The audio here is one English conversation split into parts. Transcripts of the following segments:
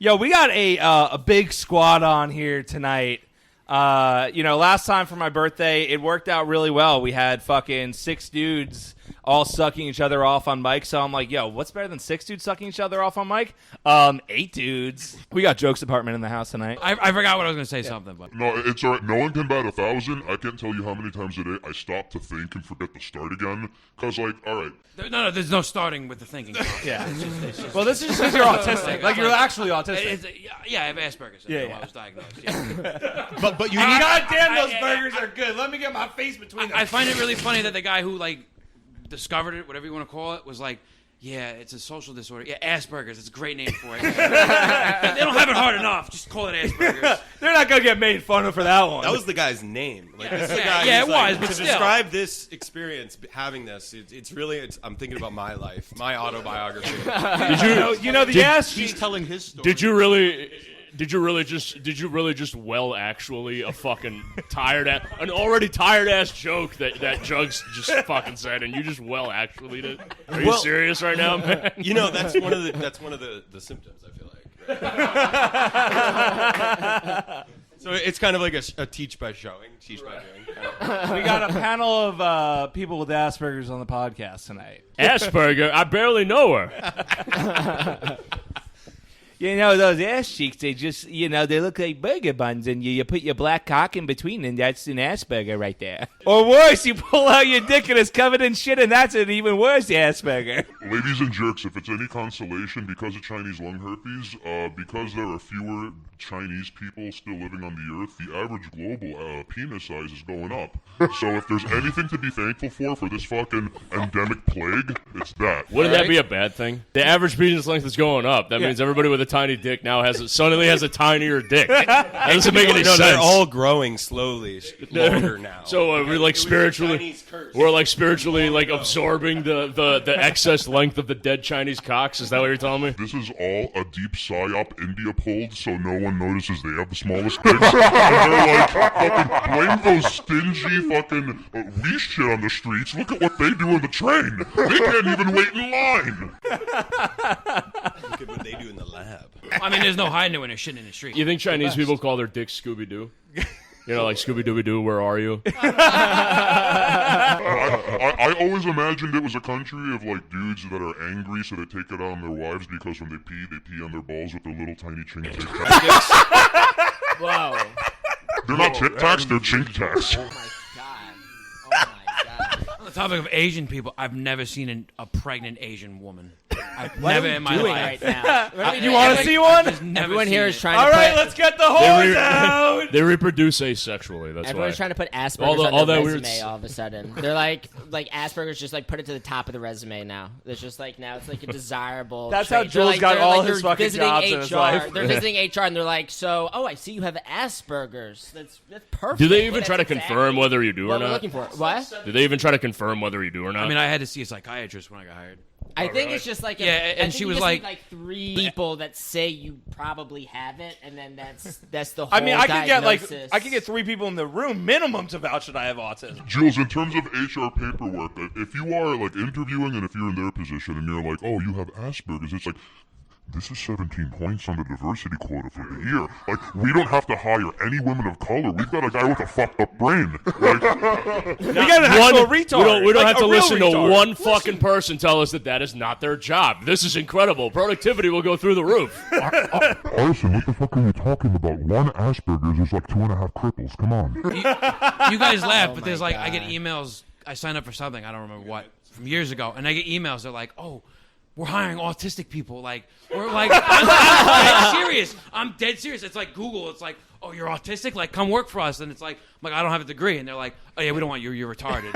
Yo, we got a big squad on here tonight. Last time for my birthday, it worked out really well. We had fucking 6 dudes all sucking each other off on mic. So I'm like, yo, what's better than 6 dudes sucking each other off on mic? 8 dudes. We got Jokes Department in the house tonight. I forgot what I was going to say something. But. No, it's all right. No one can bat 1,000. I can't tell you how many times a day I stop to think and forget to start again. Because, all right. No, there's no starting with the thinking. Yeah. It's just, well, this is just because you're autistic. Like, you're actually autistic. I have Asperger's. I was diagnosed. Yeah. but you God damn, those burgers are good. Let me get my face between them. I find it really funny that the guy who, discovered it, whatever you want to call it, was like, yeah, it's a social disorder. Yeah, Asperger's. It's a great name for it. They don't have it hard enough. Just call it Asperger's. They're not going to get made fun of for that one. That was the guy's name. This is the guy it was, but to still. describe this experience, having this, I'm thinking about my life, my autobiography. He's telling his story. Did you really just actually a fucking an already tired ass joke that Jugs just fucking said, and you just actually did? Are you serious right now, man? That's one of the symptoms, I feel like. So it's kind of like a teach by showing, teach by doing. We got a panel of people with Asperger's on the podcast tonight. Asperger? I barely know her. Those ass cheeks, they just, they look like burger buns, and you put your black cock in between, and that's an Asperger right there. Or worse, you pull out your dick and it's covered in shit, and that's an even worse Asperger. Ladies and jerks, if it's any consolation, because of Chinese lung herpes, because there are fewer Chinese people still living on the earth, the average global penis size is going up. So if there's anything to be thankful for this fucking endemic plague, it's that. Wouldn't that be a bad thing? The average penis length is going up. That means everybody with a tiny dick now suddenly has a tinier dick. That doesn't make any sense. They're all growing slowly, longer now. So we're spiritually absorbing the excess length of the dead Chinese cocks. Is that what you're telling me? This is all a deep psyop India pulled, so no one notices they have the smallest dicks. And they're fucking blame those stingy fucking we shit on the streets. Look at what they do in the train. They can't even wait in line. Look at what they do in the lab. I mean, there's no hiding it when they're shitting in the street. You think Chinese people call their dicks Scooby-Doo? Like Scooby-Dooby-Doo, where are you? I always imagined it was a country of dudes that are angry, so they take it out on their wives because when they pee on their balls with their little tiny chink tic tacs. Wow. They're not tic tacs, they're chink tacs. Oh my god. On the topic of Asian people, I've never seen a pregnant Asian woman. I've What never are we in my doing life. right now? You want to see one? Everyone here is trying All to right, put... let's get the horns out. They reproduce asexually. That's Everyone's why. trying to put Asperger's all on their that resume weird all of a sudden. They're like Asperger's just put it to the top of the resume now. It's just now it's a desirable That's trait. how Jules got all his fucking visiting jobs HR. in his life. They're visiting HR and they're like, so, I see you have Asperger's. That's perfect. Do they even But try to that's confirm whether you do or what we're not? looking for. What? Do they even try to confirm whether you do or not? I mean, I had to see a psychiatrist when I got hired. I think it's just and she was need 3 people that say you probably have it, and then that's the whole I mean, I could diagnosis. get 3 people in the room minimum to vouch that I have autism. Jules, in terms of HR paperwork, if you are interviewing and if you're in their position and you're like, oh, you have Asperger's, it's like, this is 17 points on the diversity quota for the year. We don't have to hire any women of color. We've got a guy with a fucked up brain. We got an actual retard. We don't have to listen to retard. one fucking person tell us that is not their job. This is incredible. Productivity will go through the roof. Arson, what the fuck are you talking about? One Asperger's is 2.5 cripples. Come on. You guys laugh, but there's I get emails. I signed up for something, I don't remember what, from years ago, and I get emails. They're like, oh, we're hiring autistic people. We're I'm dead serious. I'm dead serious. It's like Google. It's like, oh, you're autistic? Come work for us. And it's like, I don't have a degree. And they're like, oh yeah, we don't want you. You're retarded.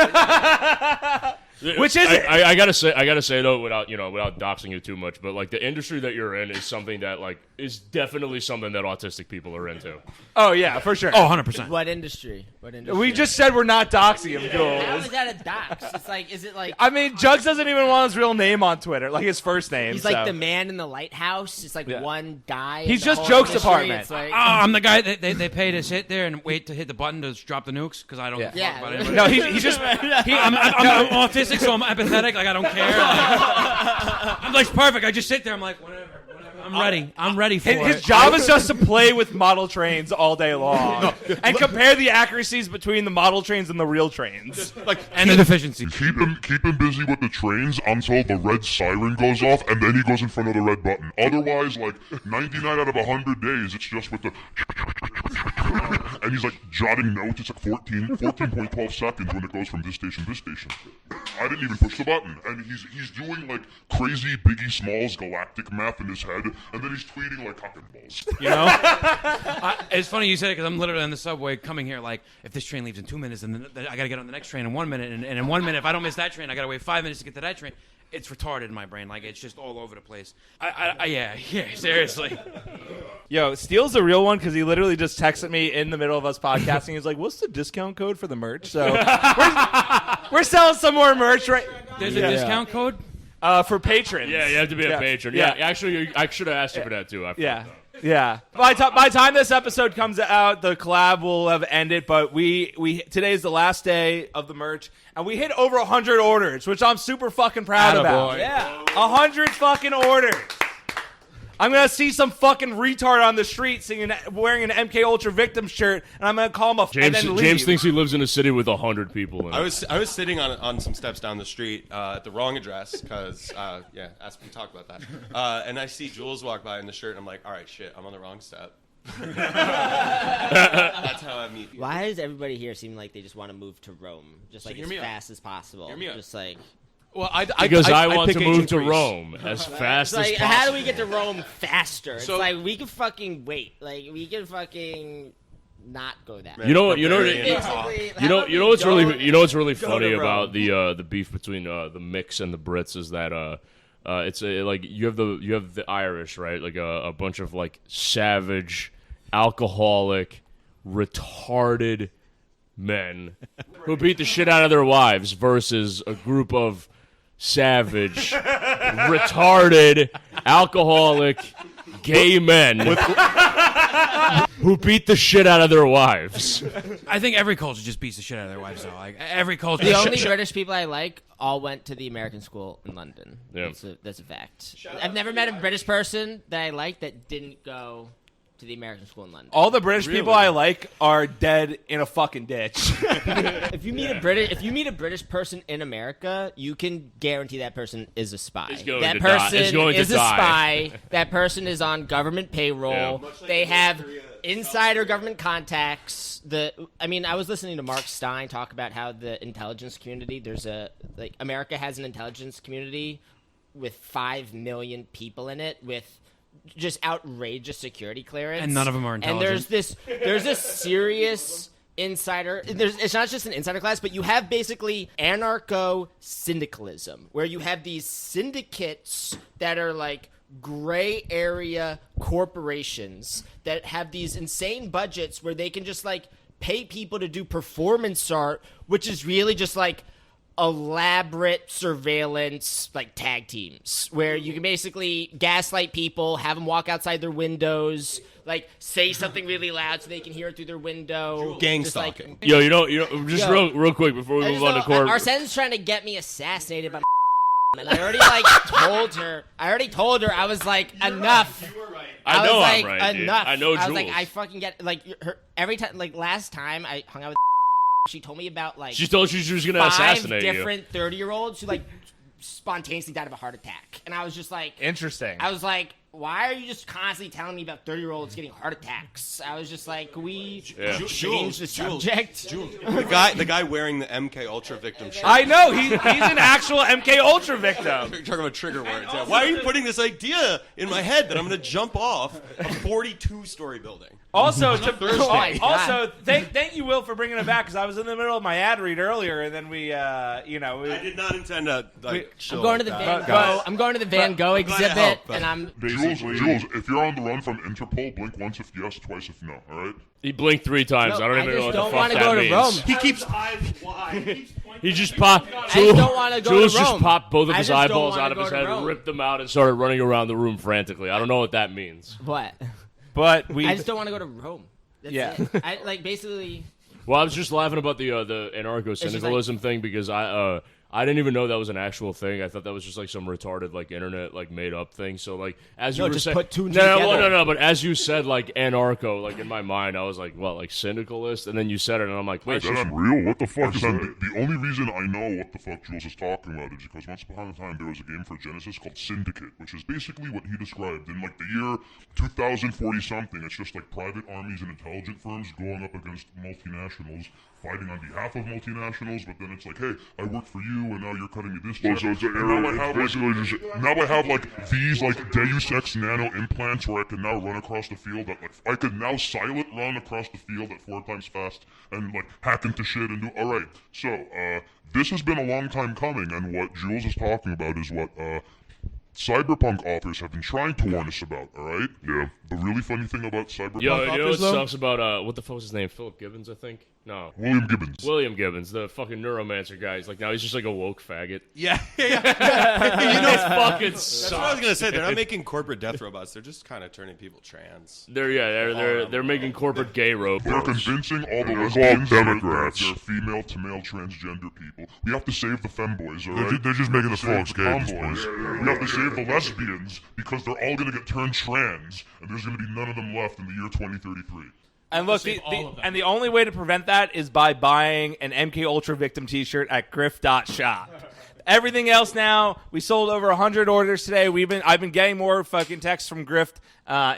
Which is it? I gotta say though, without doxing you too much, but the industry that you're in is something that is definitely something that autistic people are into. Oh yeah, for sure. Oh, 100%. What industry? We just said we're not doxing him, Jules. How is that a dox? It's is it I mean, Jugs doesn't even want his real name on Twitter, his first name. He's the man in the lighthouse. It's one guy. He's in the just whole Jokes industry. Department. It's I'm the guy that they pay to sit there and wait to hit the button to drop the nukes because I don't talk about anybody. No, he's just. I'm autistic, so I'm empathetic. I don't care. I'm perfect. I just sit there. I'm like, whatever. I'm ready. I'm ready for His it. job is just to play with model trains all day long and compare the accuracies between the model trains and the real trains. And the deficiency. Keep him busy with the trains until the red siren goes off, and then he goes in front of the red button. Otherwise, like 99 out of 100 days, it's just with the and he's like jotting notes. It's like 14.12 seconds when it goes from this station to this station. I didn't even push the button, and he's doing like crazy Biggie Smalls galactic math in his head, and then he's tweeting like cock and balls. You know? It's funny you said it because I'm literally on the subway coming here. Like, if this train leaves in 2 minutes, and then I got to get on the next train in 1 minute, and in 1 minute, if I don't miss that train, I got to wait 5 minutes to get to that train. It's retarded in my brain. Like, it's just all over the place. Yeah, seriously. Yo, Steele's a real one because he literally just texted me in the middle of us podcasting. He's like, "What's the discount code for the merch?" So we're selling some more merch, right? There's a discount code? For patrons. Yeah, you have to be a patron. Yeah, actually, I should have asked you for that too. Yeah. By the time this episode comes out, the collab will have ended. But we today is the last day of the merch, and we hit over 100 orders, which I'm super fucking proud about. Yeah. 100 fucking orders. I'm gonna see some fucking retard on the street wearing an MK Ultra victim shirt, and I'm gonna call him and then leave. James thinks he lives in a city with 100 people in it. I was sitting on some steps down the street at the wrong address because asked me to talk about that. And I see Jules walk by in the shirt, and I'm like, all right, shit, I'm on the wrong step. That's how I meet you. Why does everybody here seem like they just want to move to Rome, just like hear as me out. fast as possible? Hear me out. Just like. Well, Because I want pick to ancient move to Greece. Rome as fast It's like, as possible. how do we get to Rome faster? So- It's like we can fucking wait. Like we can fucking not go that. You know, Basically, what's really go funny to about the beef between the mix and the Brits is that it's like you have the Irish, right? Like a bunch of like savage, alcoholic, retarded men who beat the shit out of their wives versus a group of savage, retarded, alcoholic, gay men who beat the shit out of their wives. I think every culture just beats the shit out of their wives, though. Like, every culture. The only British people I like all went to the American school in London. Yeah. That's a fact. I've never met a British person that I like that didn't go to the American school in London. All the British people I like are dead in a fucking ditch. If you meet a British person in America, you can guarantee that person is a spy. That person is a spy. That person is on government payroll. Yeah. They have insider government contacts. I was listening to Mark Stein talk about how the intelligence community, America has an intelligence community with 5 million people in it with just outrageous security clearance, And none of them are intelligent. And there's this serious insider. It's not just an insider class, but you have basically anarcho-syndicalism, where you have these syndicates that are like gray area corporations that have these insane budgets where they can just like pay people to do performance art, which is really just like elaborate surveillance like tag teams where you can basically gaslight people, have them walk outside their windows, like say something really loud so they can hear it through their window. Gangstalking. Yo, just real quick before we move on to court. Arsene's trying to get me assassinated by and I already told her I was like, enough. I know was like, I'm right, dude. enough. I know Jules. I was like, I fucking get like her every time. Like last time I hung out with, she told me about like She told you she was gonna 5 assassinate you. different 30-year-olds who like spontaneously died of a heart attack, and I was just like, Interesting. I was like, why are you just constantly telling me about 30-year-olds getting heart attacks? I was just like, can we change the subject? The guy wearing the MK Ultra victim shirt. I know he's an actual MK Ultra victim. You're talking about trigger words. Yeah. Why are you putting this idea in my head that I'm going to jump off a 42-story building? Also, God. thank you, Will, for bringing it back because I was in the middle of my ad read earlier, and then we I did not intend to. I'm going to the Van Gogh. I'm going to the Van Gogh exhibit, and I'm. Jules, if you're on the run from Interpol, blink once if yes, twice if no. All right. He blinked 3 times. No, I don't even know what the fuck wanna that go to means. Rome. He keeps. He just popped. I just don't want to go Jules to Rome. just popped both of I his just don't eyeballs wanna out of go his to head, Rome. ripped them out, and started running around the room frantically. I don't know what that means. What? But we I just don't want to go to Rome. That's Yeah. it. I like basically. Well, I was just laughing about the anarcho-syndicalism thing because I I didn't even know that was an actual thing. I thought that was just like some retarded like internet like made up thing. So like as you were just saying, put two and two together. no. But as you said like anarcho, like in my mind, I was like, what, like syndicalist? And then you said it, and I'm like, wait, That's real? What the fuck is that? The only reason I know what the fuck Jules is talking about is because once upon a time there was a game for Genesis called Syndicate, which is basically what he described. In like the year 2040 something, it's just like private armies and intelligent firms going up against multinationals, fighting on behalf of multinationals, but then it's like, hey, I work for you, and now you're cutting me this check. Now I have like these like Deus Ex Nano implants where I can now run across the field at like I can now silent run across the field at 4 times fast and like hack into shit and do. All right, so this has been a long time coming, and what Jules is talking about is what cyberpunk authors have been trying to warn us about, alright? Yeah. The really funny thing about cyberpunk you know authors, what sucks about, what the fuck was his name? Philip Gibbons, I think? No. William Gibbons. William Gibbons, the fucking neuromancer guy. He's like, now he's just like a woke faggot. Yeah. You know, fucking That's what I was gonna say. They're not making corporate death robots. They're just kind of turning people trans. They're making corporate gay robots. They're convincing all the lesbians Democrats. They're female to male transgender people. We have to save the femboys, alright? They're just making the folks gay. We have to save the lesbians because they're all gonna get turned trans, and there's gonna be none of them left in the year 2033. And look, the only way to prevent that is by buying an MK Ultra victim T-shirt at griff.shop. Everything else now, we sold over 100 orders today. I've been getting more fucking texts from Grift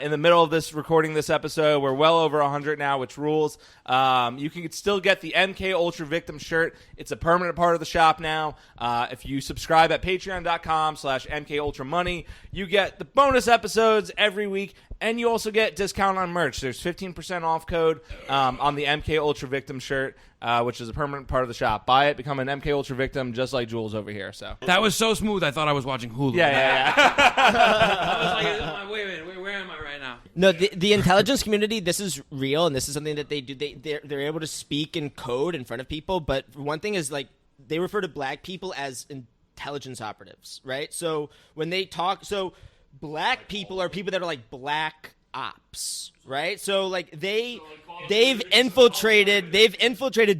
in the middle of this recording this episode. We're well over 100 now, which rules. You can still get the MK Ultra Victim shirt. It's a permanent part of the shop now. If you subscribe at patreon.com/MK Ultra Money, you get the bonus episodes every week, and you also get discount on merch. There's 15% off code on the MK Ultra Victim shirt, which is a permanent part of the shop. Buy it, become an MK Ultra Victim, just like Jules over here. So That was so smooth, I thought I was watching Hulu. yeah. I was like, wait a minute, where am I right now? No, the intelligence community, this is real, and this is something that they do. They're able to speak in code in front of people, but one thing is, like, they refer to black people as intelligence operatives, right? So when they talk, black people are people that are like black ops, right? So like they've infiltrated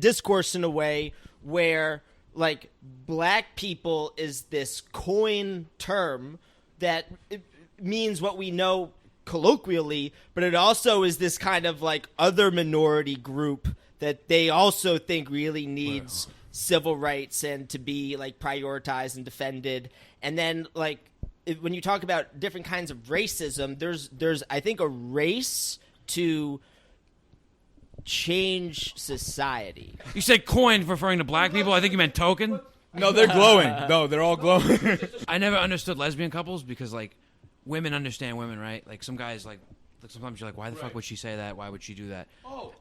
discourse in a way where like black people is this coin term that it means what we know colloquially, but it also is this kind of like other minority group that they also think really needs civil rights and to be like prioritized and defended. And then like when you talk about different kinds of racism, there's I think a race to change society. You said coin referring to black people? I think you meant token. No, they're glowing. No, they're all glowing. I never understood lesbian couples because, like, women understand women, right? Like, some guys, like sometimes you're like, why the fuck would she say that? Why would she do that?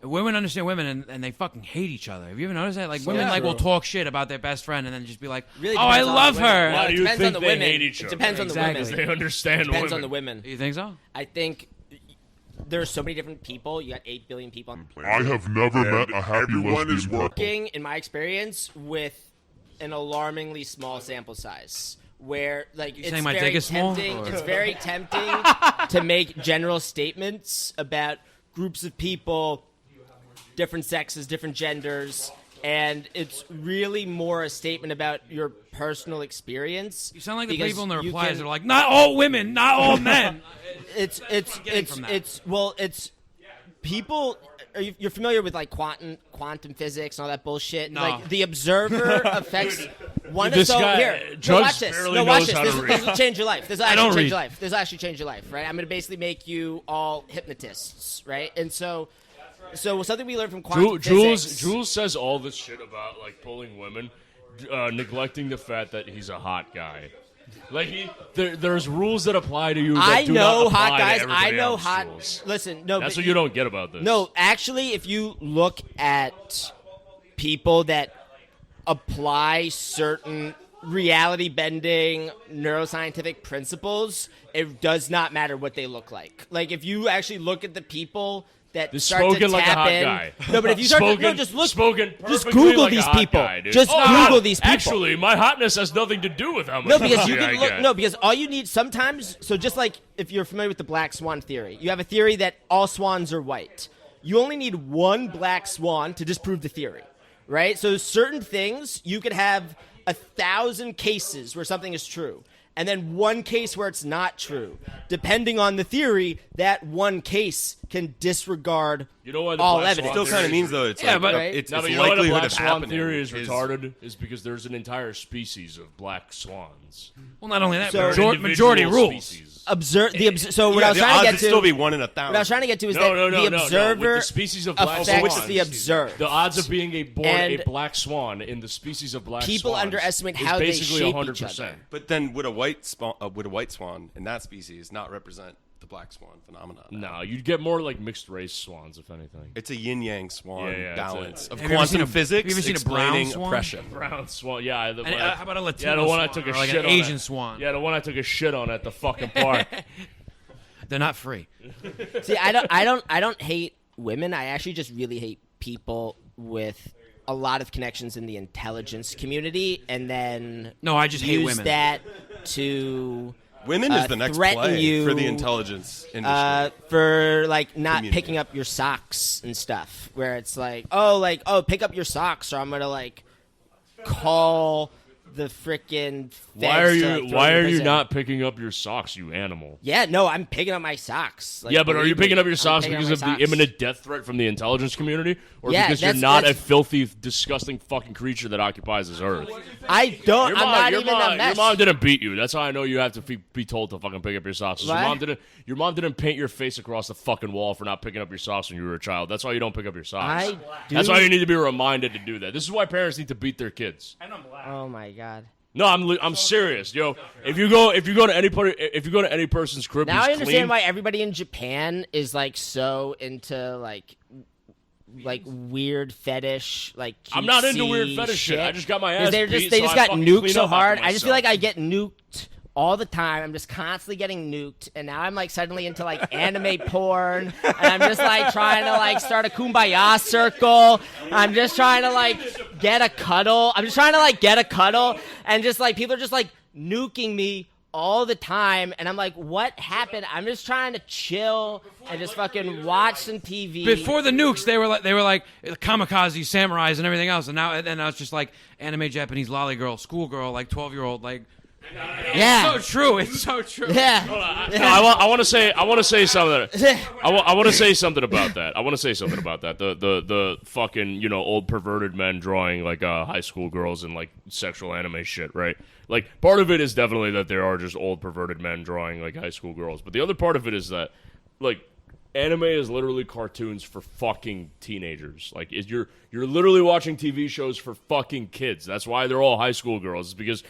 Women understand women, and they fucking hate each other. Have you ever noticed that? Like, women, will talk shit about their best friend and then just be like, Really oh, I depends on love the women. her. Why do you Depends think on the they women. hate each It other? depends on the Exactly. women. They understand Depends women. on the women. You think so? I think there's so many different people. You got 8 billion people on the planet. I have never met a happy lesbian couple. Working, in my experience, with an alarmingly small sample size. Where like You it's saying my very dick is small, tempting. or- It's very tempting to make general statements about groups of people, different sexes, different genders, and it's really more a statement about your personal experience. You sound like the because people in the you replies can- that are like, not all women, not all men. It's from that. people. You're familiar with like quantum physics and all that bullshit. No. Like the observer affects one. This so guy, here, Jugs watch this. barely No, watch knows this. how This to this will change your life. This will actually don't change read. your life. This will actually change your life, right? I'm going to basically make you all hypnotists, right? And so something we learned from quantum physics. Jules says all this shit about like pulling women, neglecting the fact that he's a hot guy. Like there's rules that apply to you. That I do know not apply hot to guys. I everybody know else, hot. Jules. Listen, no. That's but what you don't get about this. No, actually, if you look at people that apply certain reality-bending neuroscientific principles, it does not matter what they look like. Like, if you actually look at the people that Just start to spoken like a tap hot in, guy. no, but if you start to, no, Spoken- just look, spoken just perfectly Google like a these hot people. guy, dude. Just Oh, Google no, these people. Actually, my hotness has nothing to do with how much No, because you pussy I can look. get. No, because all you need sometimes. So just like if you're familiar with the black swan theory, you have a theory that all swans are white. You only need one black swan to disprove the theory, right? So certain things, you could have 1,000 cases where something is true, and then one case where it's not true. Depending on the theory, that one case can disregard all evidence. Still kind of means though it's like, but it's you know what a likelihood black of swan happening theory is retarded is because there's an entire species of black swans. Well, not only that, So- but majority Individual rules. species. So what I was the trying odds to get would to, still be 1 in 1,000. what I was trying to get to is No, that no, no, the no, observer no. With the species of black affects swans, the observed. The odds of being a And black swan in the species of black people swans underestimate is how they basically shape 100%. each other. But then would a white swan in that species not represent the black swan phenomenon? No, you'd get more like mixed race swans, if anything. It's a yin yang swan Yeah, balance of Have you ever seen quantum physics have you ever seen a brown explaining swan? oppression. Brown swan, yeah. And, how about a Latino Yeah, the one swan, I took a or like shit an on. Asian at- swan? Yeah, the one I took a shit on at the fucking park. They're not free. See, I don't hate women. I actually just really hate people with a lot of connections in the intelligence community, and then No, I just hate use women. that to Women is the next threaten play you, for the intelligence industry. for like not Community. picking up your socks and stuff. Where it's like, pick up your socks, or I'm gonna like call the frickin' feds Why are to, you like, throw Why in are you prison. not picking up your socks, you animal? Yeah, no, I'm picking up my socks. Like, Yeah, but are you believe me, picking up your I'm socks picking up because my of the socks. imminent death threat from the intelligence community, or Yeah, because you're that's- not a that's- filthy, disgusting fucking creature that occupies this earth? I don't. Your I'm mom, not your even mom, a mess. Your mom didn't beat you. That's how I know you have to be told to fucking pick up your socks. What? Your mom didn't paint your face across the fucking wall for not picking up your socks when you were a child. That's why you don't pick up your socks. That's why you need to be reminded to do that. This is why parents need to beat their kids. Oh my god. No, I'm serious, yo. If you go to any person's crib, Now who's I understand clean, why everybody in Japan is like so into like weird fetish, like I'm not into cutesy weird fetish shit. I just got my ass They beat, just so I got fucking nuked clean so up after hard. I just feel myself. like I get nuked all the time. I'm just constantly getting nuked, and now I'm like suddenly into like anime porn, and I'm just like trying to like start a kumbaya circle. I'm just trying to like get a cuddle. I'm just trying to like get a cuddle, and just like people are just like nuking me all the time, and I'm like, what happened? I'm just trying to chill and just fucking watch some TV. Before the nukes, they were like kamikaze samurais and everything else, and now it's just like anime Japanese lolly girl, schoolgirl, like 12-year-old, like. yeah, It's so true. It's so true. yeah. I want to say something. I want to say something about that. The fucking old perverted men drawing like high school girls and like sexual anime shit, right? Like part of it is definitely that there are just old perverted men drawing like high school girls, but the other part of it is that like anime is literally cartoons for fucking teenagers. Like you're literally watching TV shows for fucking kids. That's why they're all high school girls. It's because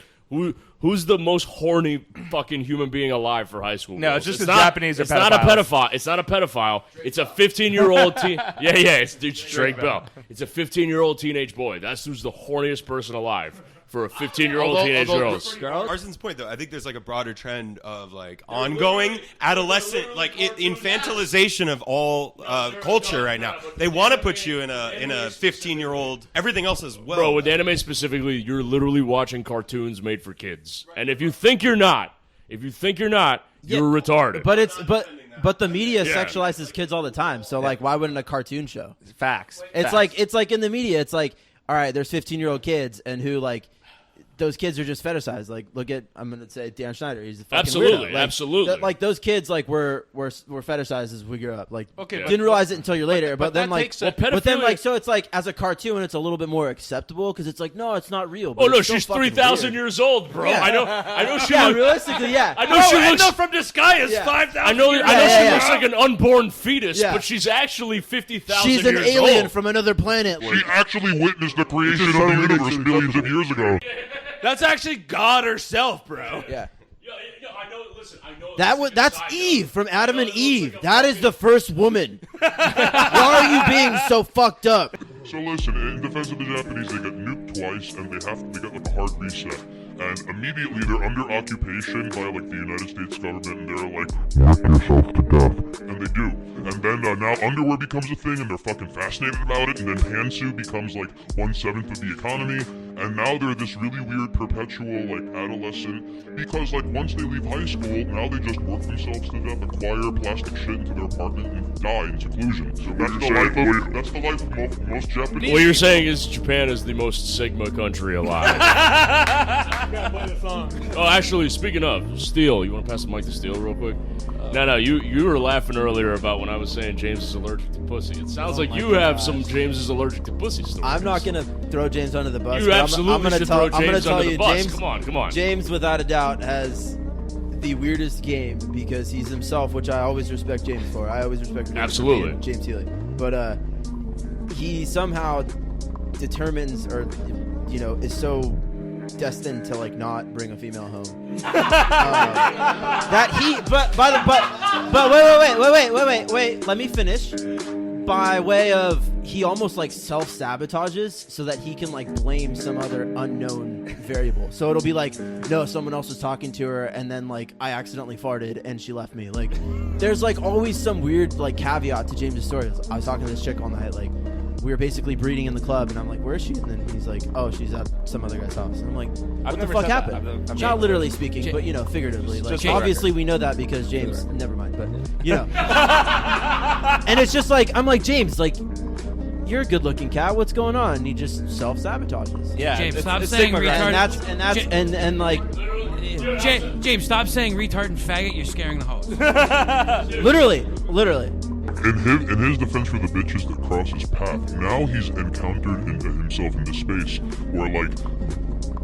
who's the most horny fucking human being alive for high school girls? No, it's just the Japanese are It's not a pedophiles. pedophile. It's not a pedophile. It's a 15-year-old teen. Yeah, it's Drake Bell. It's a 15-year-old teenage boy. That's who's the horniest person alive for a 15-year-old teenage girls. Arson's point, though, I think there's like a broader trend of like ongoing adolescent, like infantilization of all culture right now. They want to put you in a 15-year-old, everything else as well. Bro, with anime specifically, you're literally watching cartoons made for kids. And if you think you're not, you're retarded. But the media Yeah. sexualizes kids all the time. So like, why wouldn't a cartoon show? Facts. It's like in the media. It's like, all right, there's 15-year-old kids, and who like those kids are just fetishized. Like, look at I'm gonna say Dan Schneider. He's a fucking Absolutely, weirdo. Like, absolutely. like those kids like were fetishized as we grew up. Like, Okay, didn't realize it until you're later. But then that like, takes a- but then like, so it's like as a cartoon, it's a little bit more acceptable because it's like, no, it's not real. But Oh no, it's still she's fucking 3,000 weird. years old, bro. Yeah. I know she Yeah, looks. realistically, yeah. I know she looks. from the sky is Yeah. 5,000. I know she yeah. looks like an unborn fetus, Yeah. but she's actually 50,000 She's years an alien old. from another planet. She actually witnessed the creation of the universe millions of years ago. That's actually God herself, bro. Yeah. Yeah, I know. Listen, I know. That's Eve from Adam and Eve. That is the first woman. Why are you being so fucked up? So listen, in defense of the Japanese, they get nuked twice, and they get like a hard reset. And immediately they're under occupation by like the United States government, and they're like, work yourself to death. And they do. And then now underwear becomes a thing, and they're fucking fascinated about it. And then pantsuit becomes like 1/7 of the economy. and now they're this really weird perpetual like adolescent because like once they leave high school, now they just work themselves to death, acquire plastic shit into their apartment, and die in seclusion. So that's the life of most Japanese. What you're saying is Japan is the most Sigma country alive. Oh, actually, speaking of Steele, you want to pass the mic to Steele real quick? No, you were laughing earlier about when I was saying James is allergic to pussy. It sounds like you have some James is allergic to pussy stories. I'm not gonna throw James under the bus. You but absolutely I'm gonna should tell, throw I'm gonna James tell under you, the bus. James. Come on. James, without a doubt, has the weirdest game because he's himself, which I always respect James for. I always respect Absolutely. James Healy, but he somehow determines, or is so destined to like not bring a female home. That he, but wait. Let me finish. By way of, he almost like self-sabotages so that he can like blame some other unknown variable. So it'll be like, no, someone else was talking to her and then like I accidentally farted and she left me. Like there's like always some weird like caveat to James's story. I was talking to this chick all night, like we were basically breeding in the club and I'm like, where is she? And then he's like, oh, she's at some other guy's house. And I'm like, what the fuck happened? Not literally speaking, but figuratively. Like obviously we know that because James, never mind, but and it's just like, I'm like, James, like, you're a good-looking cat. What's going on? And he just self-sabotages. Yeah, James, stop saying retard. James, stop saying retard and faggot. You're scaring the host. literally. In his defense for the bitches that cross his path, now he's encountered himself into space where like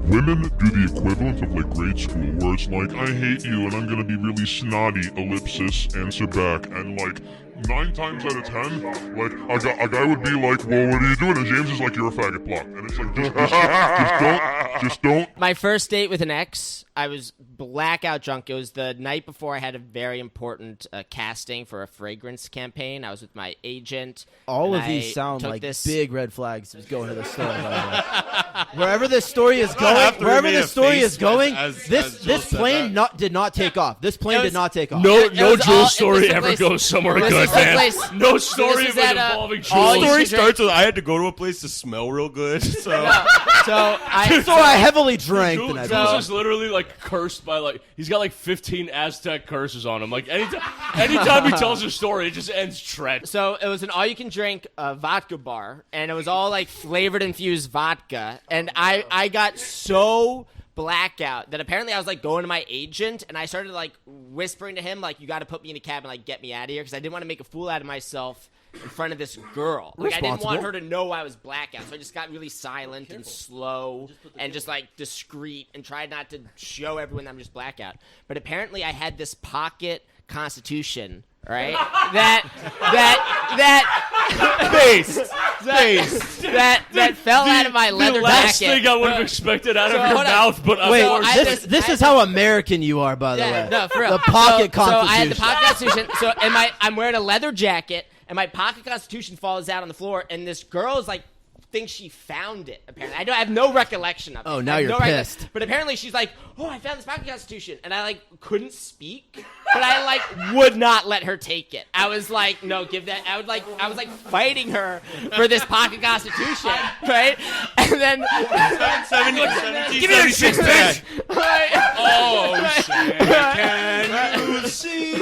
women do the equivalent of like grade school, where it's like, I hate you and I'm gonna be really snotty, ellipsis, answer back, and like 9 times out of 10, like a guy would be like, well, what are you doing? And James is like, you're a faggot, block. And it's like, just don't. My first date with an ex, I was blackout drunk. It was the night before I had a very important casting for a fragrance campaign. I was with my agent. All of these sound like big red flags going to the story. By the way. Wherever this story is going, this plane did not take off. This plane did not take off. No Jules story ever goes somewhere good, man. No story involving Jules. The story starts with I had to go to a place to smell real good. So I heavily drank the night Jules before. is literally like cursed by like, he's got like 15 Aztec curses on him. Like anytime he tells a story, it just ends tragically. So it was an all-you-can-drink vodka bar, and it was all like flavored infused vodka, and I got so blackout that apparently I was like going to my agent and I started like whispering to him like, you got to put me in a cab and like get me out of here because I didn't want to make a fool out of myself in front of this girl. Like I didn't want her to know I was blackout, so I just got really silent and slow and just like discreet and tried not to show everyone that I'm just blackout. But apparently I had this pocket constitution, right? that fell out of my leather the last jacket. thing I would have expected out of your mouth, but This is how American you are, by the way. No, for real. The pocket constitution. So I had the pocket constitution. So I'm wearing a leather jacket, and my pocket constitution falls out on the floor, and this girl is like, thinks she found it, apparently. I have no recollection of it. Oh, now you're pissed. But apparently she's like, oh, I found this pocket constitution. And I like couldn't speak, but I like would not let her take it. I was like, no, give that. I was like fighting her for this pocket constitution, right? And then 17, give me your shit, bitch. Oh, shit. Can you see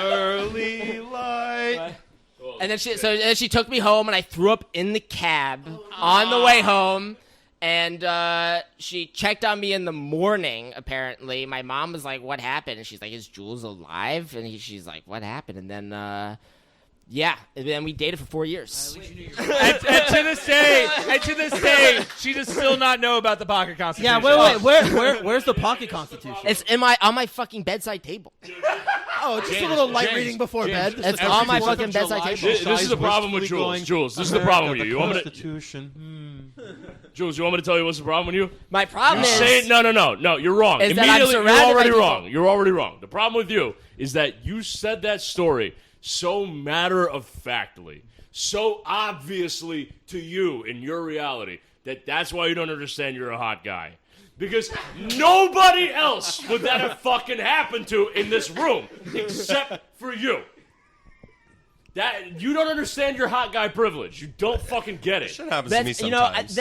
early light? And then she took me home, and I threw up in the cab on the way home. And she checked on me in the morning, apparently. My mom was like, what happened? And she's like, is Jules alive? And she's like, what happened? And then, and then we dated for 4 years. and to this day, she does still not know about the pocket constitution. Yeah, wait. Where's the pocket constitution? It's on my fucking bedside table. Oh, just a little light reading before bed. It's on my fucking bedside table. This is the problem with Jules. Jules, this is the problem with you. You want me to, Jules, you want me to tell you what's the problem with you? My problem is... No, you're wrong. Is that I'm Immediately, surrounded you're already by wrong. You're already wrong. The problem with you is that you said that story so matter-of-factly, so obviously to you in your reality, that's why you don't understand you're a hot guy. Because nobody else would that have fucking happened to in this room except for you. That you don't understand your hot guy privilege. You don't fucking get it. Shit happens to me That's, you know, sometimes.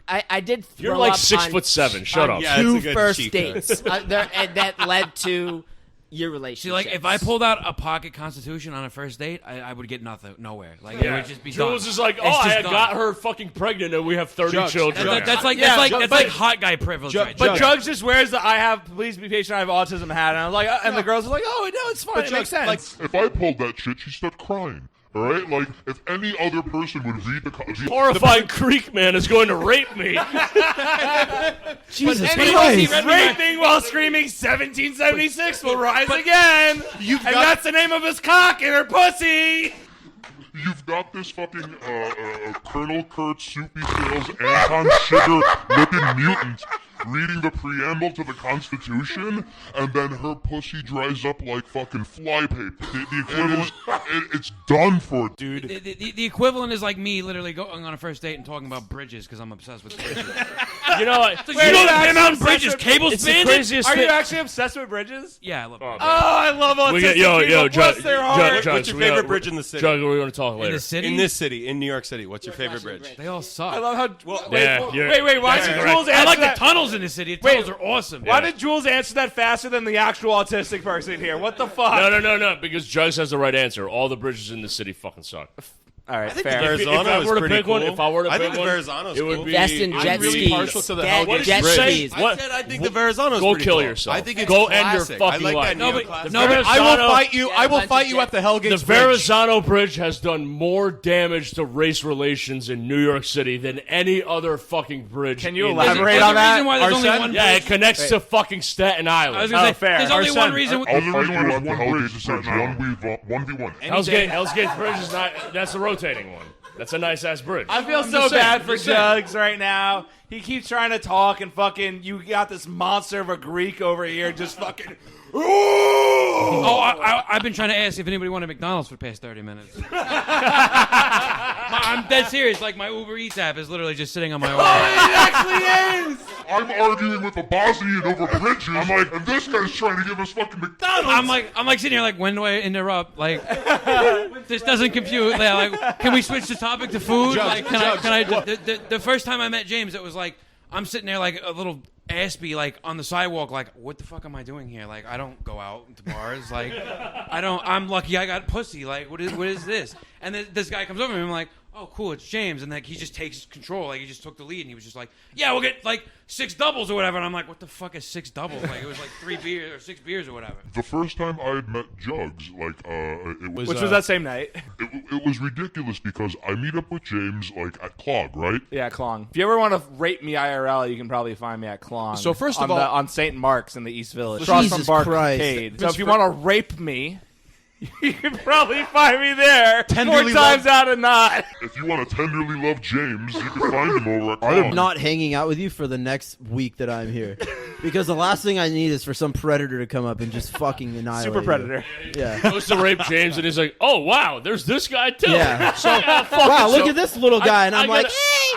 I did throw You're like up 6'7". Shut up. yeah, it's a two good first cheat dates and that led to your relationship. See, like, if I pulled out a pocket Constitution on a first date, I would get nowhere. Like, it Yeah. would just be Jules done. is like, It's oh, just I done. got her fucking pregnant and we have 30 Jugs. children. That's like but- hot guy privilege. Right But there. Jugs just wears the "I have, please be patient, I have autism" hat, and I was like, and the girls are like, "Oh no, it's fine, it makes sense." If I pulled that shit, she'd start crying. All right, like if any other person would read the Horrifying Creek man is going to rape me. Jesus Anyone Christ. raping while screaming 1776 will rise again. And that's the name of his cock in her pussy. You've got this fucking Colonel Kurt Soupy Sales Anton Sugar looking mutant reading the preamble to the Constitution, and then her pussy dries up like fucking flypaper. The equivalent, it's done for, dude. The equivalent is like me literally going on a first date and talking about bridges because I'm obsessed with bridges. You know what? You don't stand on bridges, cable It's the spans. craziest Are you thing. actually obsessed with bridges? Yeah, I love Oh, bridges. Oh, I love autistic We get, people. yo, Bless their heart. Jugs, What's your favorite bridge in the city? Jug, we're going to talk In later. the city, In this city, in New York City, what's your favorite bridge? they all suck. I love how. Yeah, wait. Why that's did correct. Jules I answer like that? the tunnels in the city. The Wait, tunnels are awesome. Why did Jules answer that faster than the actual autistic person here? What the fuck? No, because Jugs has the right answer. All the bridges in the city fucking suck. All right, I think fair. the If Verrazano I is were to pretty pick cool. one, if I were to I pick think the one, Verrazano's it would cool. be. Best in I'm jet really skis. partial to the Jet Hellgate jet Bridge. skis. What? I think the Verrazano's Go pretty kill cool. yourself. I think it's Go end your classic. fucking I like life. that No, but- neoclassic. no, but I will Verrazano- fight you. I will Yeah, fight you at the Hellgate The Bridge. Verrazano Bridge has done more damage to race relations in New York City than any other fucking bridge. Can you in elaborate There's on a that? reason why there's only Arsene? one Yeah, bridge. it connects to fucking Staten Island. I was gonna say, fair. there's only Arsene, one reason. I'll fight reason you why at the one Hellgate bridge Bridge, is 1v1. Hell's Gate Bridge is not. That's the rotating one. That's a nice ass bridge. I feel so bad for Jugs right now. He keeps trying to talk and fucking. You got this monster of a Greek over here just fucking. Oh, I've been trying to ask if anybody wanted McDonald's for the past 30 minutes. I'm dead serious. Like, my Uber Eats app is literally just sitting on my order. It actually is. I'm arguing with a Bosnian over bridges. I'm like, and this guy's trying to give us fucking McDonald's. I'm like sitting here like, when do I interrupt? Like, this doesn't compute. Like, can we switch the topic to food? Like, can I? The first time I met James, it was like, I'm sitting there like a little Aspie, like on the sidewalk, like, what the fuck am I doing here? Like, I don't go out to bars. Like, I'm lucky I got pussy. Like, what is this? And then this guy comes over to me, I'm like, oh, cool, it's James. And like, he just takes control. Like, he just took the lead, and he was just like, yeah, we'll get like 6 doubles or whatever. And I'm like, what the fuck is 6 doubles? Like, it was like 3 beers or 6 beers or whatever. The first time I had met Jugs, like, it was Which was that same night? it was ridiculous because I meet up with James like at Clog, right? Yeah, Klong. If you ever want to rate me IRL, you can probably find me at Klong. So first of on all- on St. Mark's in the East Village, across Jesus from Christ. Barcade. So if you want to rape me, you can probably find me there. Tenderly 4 times out of 9. If you want to tenderly love James, you can find him over at I Clog. am not hanging out with you for the next week that I'm here. Because the last thing I need is for some predator to come up and just fucking annihilate Super you. predator. Yeah. Goes to rape James, and he's like, "Oh wow, there's this guy too." Yeah. So Wow, look at this little guy. And I'm like,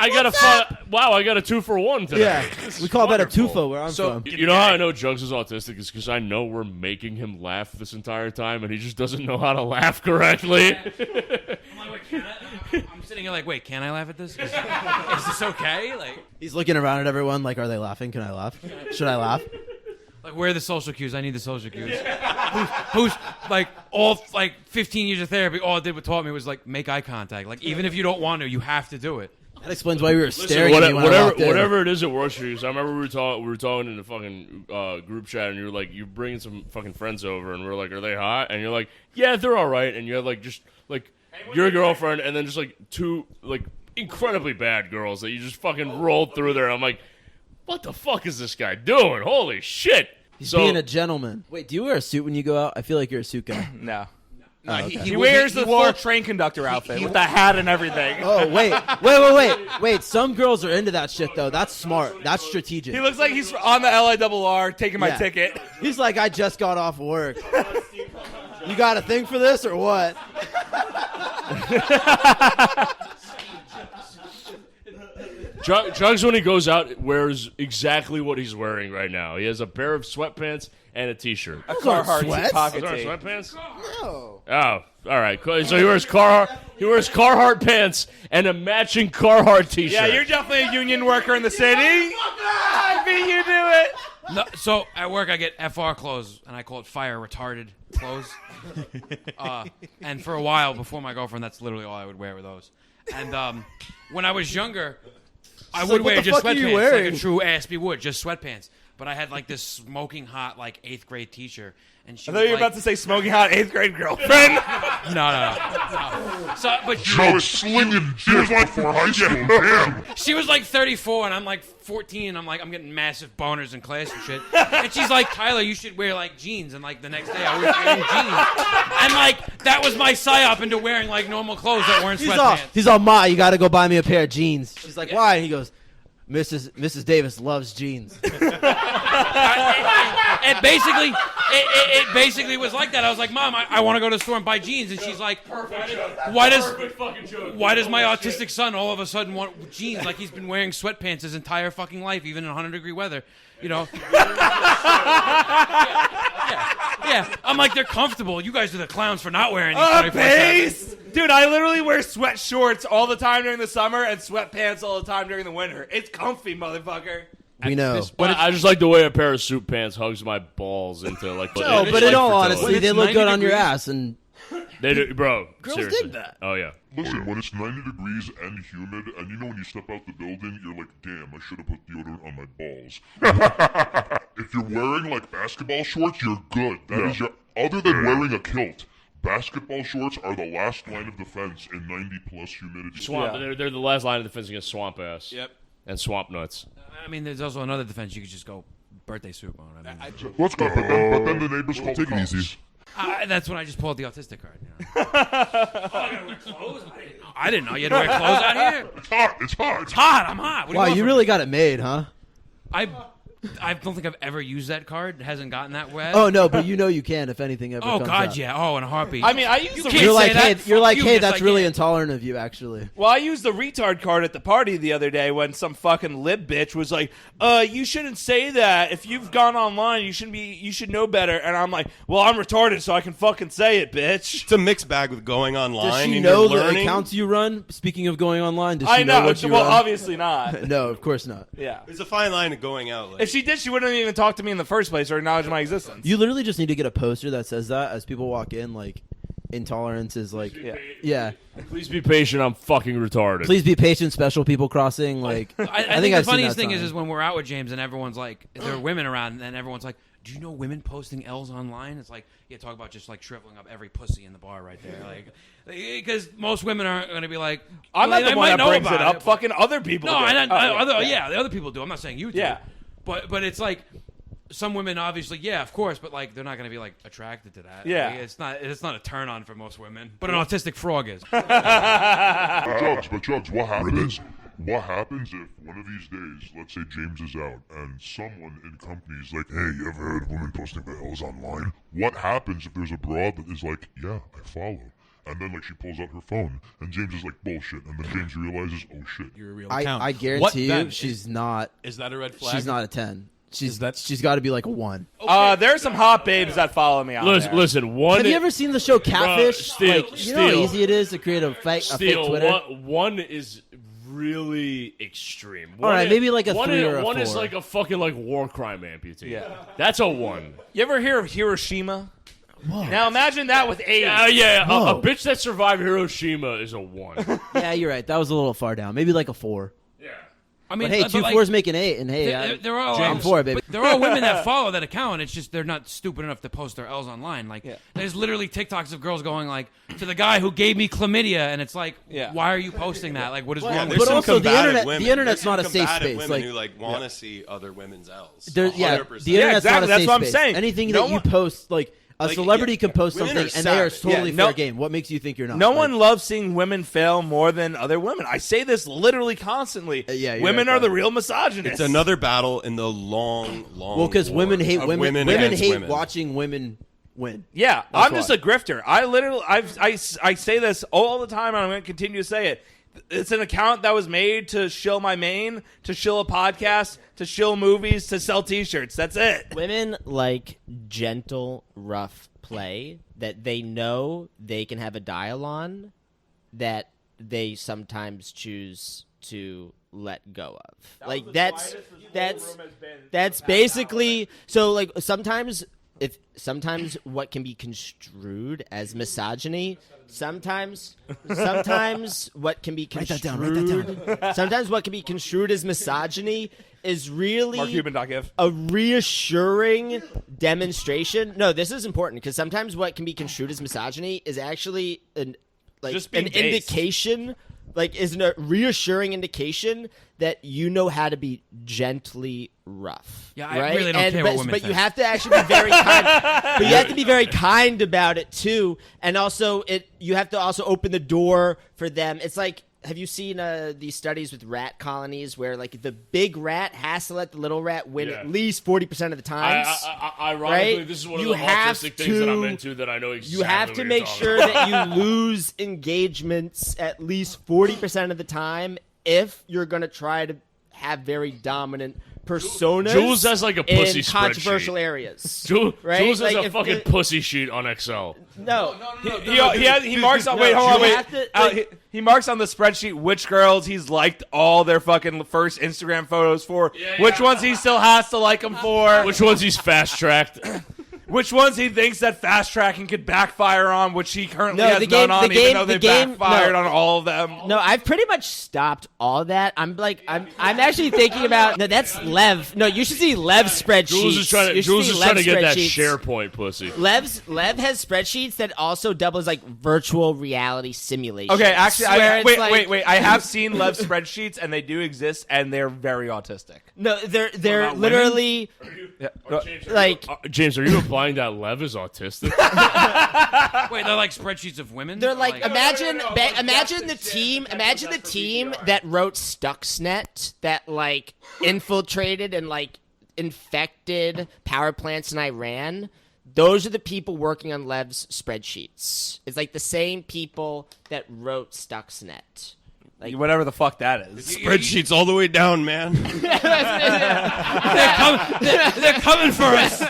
I got I got a 2-for-1 today. yeah. This We is call that a wonderful. tufo where I'm So- from. You know how I know Jugs is autistic is because I know we're making him laugh this entire time, and he just doesn't know how to laugh correctly. I'm like, wait, can I? I'm sitting here like, wait, can I laugh at this? Is this okay? Like, He's looking around at everyone like, are they laughing? Can I laugh? Should I laugh? where are the social cues? I need the social cues. Who's like all like 15 years of therapy? All it did taught me was like make eye contact. Like even if you don't want to, you have to do it. That explains why we were staring at me when I whatever, walked in. whatever it is, it works for you. So I remember we were talking in the fucking group chat, and you were like, you're bringing some fucking friends over, and we're like, are they hot? And you're like, yeah, they're all right. And you had like just like your girlfriend, and then just like 2 like incredibly bad girls that you just fucking rolled through there. I'm like, what the fuck is this guy doing? Holy shit! He's being a gentleman. Wait, do you wear a suit when you go out? I feel like you're a suit guy. No. He He wears the full train conductor outfit with the hat and everything. Oh, wait. Some girls are into that shit, though. That's smart. That's strategic. He looks like he's on the LIRR taking my Yeah. ticket. He's like, I just got off work. You got a thing for this or what? Jugs, when he goes out, wears exactly what he's wearing right now. He has a pair of sweatpants and a T-shirt. A Carhartt sweats? pocket Those tee. aren't sweatpants? No. Oh, all right. Cool. So he wears Carhartt pants and a matching Carhartt T-shirt. Yeah, you're definitely a union worker in the city. I beat you to it. No, so at work I get FR clothes, and I call it fire retarded clothes. And for a while, before my girlfriend, that's literally all I would wear were those. And when I was younger, I would like, what wear the just fuck are you sweatpants, wearing? like a true Aspie would, just sweatpants. But I had like this smoking hot like 8th grade teacher, and she. I thought you were about to say smoking hot 8th grade girlfriend. No. So, but Joe is slinging dick before high school. Damn. she was like 34, and I'm like 14. And I'm getting massive boners in class and shit. And she's like, Tyler, you should wear like jeans. And like the next day, I was wearing jeans. And like that was my psyop into wearing like normal clothes that weren't sweatpants. He's all, Ma, you got to go buy me a pair of jeans. She's like, why? And he goes, Mrs. Davis loves jeans. It basically was like that. I was like, Mom, I want to go to the store and buy jeans, and she's like, why does my autistic son all of a sudden want jeans like he's been wearing sweatpants his entire fucking life, even in 100-degree weather, you know? Yeah. I'm like, they're comfortable. You guys are the clowns for not wearing these. Base! Dude, I literally wear sweat shorts all the time during the summer and sweatpants all the time during the winter. It's comfy, motherfucker. We know. But I just like the way a pair of suit pants hugs my balls into like. No, it's but like in all fertility. honesty, they look 90 good on your degrees. ass. And They do, bro. Girls seriously. dig that. Oh yeah. Listen, when it's 90 degrees and humid, and you know when you step out the building, you're like, damn, I should have put deodorant on my balls. If you're wearing, like, basketball shorts, you're good. That is your... Other than wearing a kilt, basketball shorts are the last line of defense in 90-plus humidity. Swamp. They're the last line of defense against swamp ass. Yep. And swamp nuts. I mean, there's also another defense. You could just go birthday soup on. I mean, Let's go, but then the neighbors call Take it cops. easy. that's when I just pulled the autistic card. You know? I gotta wear clothes? I didn't know you had to wear clothes out here. It's hot. It's hot. It's hot. I'm hot. What do wow, want you from really me? got it made, huh? I don't think I've ever used that card. It hasn't gotten that wet. Oh no, but you know you can if anything ever Oh comes God, up. yeah. Oh, in a heartbeat. I mean, I use the can't You're say like, that. hey, Fuck you, yes, that's I really can. intolerant of you, actually. Well, I used the retard card at the party the other day when some fucking lib bitch was like, you shouldn't say that. If you've gone online, you should know better. And I'm like, well, I'm retarded, so I can fucking say it, bitch. It's a mixed bag with going online. Does she and know you're the learning. accounts you run? Speaking of going online, does she I know. what you Well, run? obviously not. No, of course not. Yeah. There's a fine line of going out. Like, If she did, she wouldn't even talk to me in the first place or acknowledge my existence. You literally just need to get a poster that says that as people walk in, like, intolerance is like, yeah. Please be patient. I'm fucking retarded. Please be patient, special people crossing. Like, I I've think the seen funniest that thing sign. is when we're out with James and everyone's like, there are women around, and everyone's like, do you know women posting L's online? It's like, yeah, talk about just like shriveling up every pussy in the bar right there, like, because most women aren't going to be like, I'm well, not they the one might that know brings it about up. Fucking other people No, do. the other people do. I'm not saying you do. Yeah. But it's like some women obviously, yeah, of course, but like they're not going to be like attracted to that. Yeah. Like, it's not a turn on for most women, but an autistic frog is. But Jugs, what happens? What happens if one of these days, let's say James is out, and someone in company is like, hey, you ever heard of women posting their L's online? What happens if there's a broad that is like, yeah, I follow? And then, like, she pulls out her phone, and James is like, bullshit. And then James realizes, oh, shit. You're a real account. I What guarantee you, then? she's not. Is that a red flag? She's not a 10. She's that- she's got to be like a 1. There are some hot babes that follow me on there. Listen. One. Have you ever seen the show Catfish? Steel, like, you know how Steel. easy it is to create a fake Twitter. One is really extreme. All right, maybe like a one 3 is, or a 4. One is like a fucking like war crime amputee. Yeah. That's a 1. You ever hear of Hiroshima? Whoa. Now imagine that with AIDS. Yeah. A Whoa. bitch that survived Hiroshima is a 1. Yeah, you're right. That was a little far down. Maybe like a 4. Yeah. I mean, But hey, 2 like, 4s make an 8, and hey, there are I'm for it, baby. But there are women that follow that account. It's just they're not stupid enough to post their L's online. Like there's literally TikToks of girls going like to the guy who gave me chlamydia, and it's like, why are you posting that? Like, what is wrong with there's But some also the combative internet- women. the internet's There's not some a safe combative space, Women like- who want to see other women's L's. There, yeah, 100%. the internet's exactly. not a That's safe what I'm space. saying. Anything No that you one- post, like a Like, celebrity yeah, can post women something, are and they are savage. totally Yeah, no- fair game. What makes you think you're not? No Like, one loves seeing women fail more than other women. I say this literally constantly. Yeah, you're women right, are the bro. real misogynists. It's another battle in the long Well, because war women hate of women. women Women against hate women. watching women win. Yeah, That's I'm just why. a grifter. I literally, I say this all the time, and I'm going to continue to say it. It's an account that was made to shill my main, to shill a podcast, to shill movies, to sell T-shirts. That's it. Women like gentle, rough play that they know they can have a dial on that they sometimes choose to let go of. That's basically so. Like sometimes what can be construed as misogyny. Sometimes what can be construed. Sometimes what can be construed as misogyny is really MarkCuban.gif. a reassuring demonstration. No, this is important because sometimes what can be construed as misogyny is actually an indication, is a reassuring indication that you know how to be gently rough. Yeah, I right? really don't care what women But think. you have to actually be very kind. But you have to be very kind about it too, and also you have to also open the door for them. It's like, have you seen these studies with rat colonies where like the big rat has to let the little rat win at least 40% of the times? Ironically, right? this is one You of the have autistic things that I'm to- into that I know exactly You have what to you're make talking sure about. that you lose engagements at least 40% of the time if you're going to try to have very dominant personas. Jules has like a pussy in controversial spreadsheet. areas. Jules right? has Like, a if fucking it- pussy sheet on Excel. No. He marks on. Wait, hold on. you Wait. have to, He marks on the spreadsheet which girls he's liked all their fucking first Instagram photos for. Which ones he still has to like them for. Which ones he's fast tracked? Which ones he thinks that fast tracking could backfire on, which he currently No, has the game- none on, the even game- though they the game- backfired no. on all of them. No, I've pretty much stopped all that. I'm actually thinking about. No, that's Lev. No, you should see Lev's spreadsheets. Jules is trying You should see to get that Lev's spreadsheets. SharePoint pussy. Lev has spreadsheets that also double as like virtual reality simulations. Okay, actually, where it's like- wait. I have seen Lev's spreadsheets, and they do exist, and they're very autistic. No, they're about literally like James, are you implying that Lev is autistic? Wait, they're like spreadsheets of women? they're Or like imagine the team that wrote Stuxnet that like infiltrated and like infected power plants in Iran. Those are the people working on Lev's spreadsheets. It's like the same people that wrote Stuxnet. Like Whatever the fuck that is. Spreadsheets all the way down, man. They're coming for us.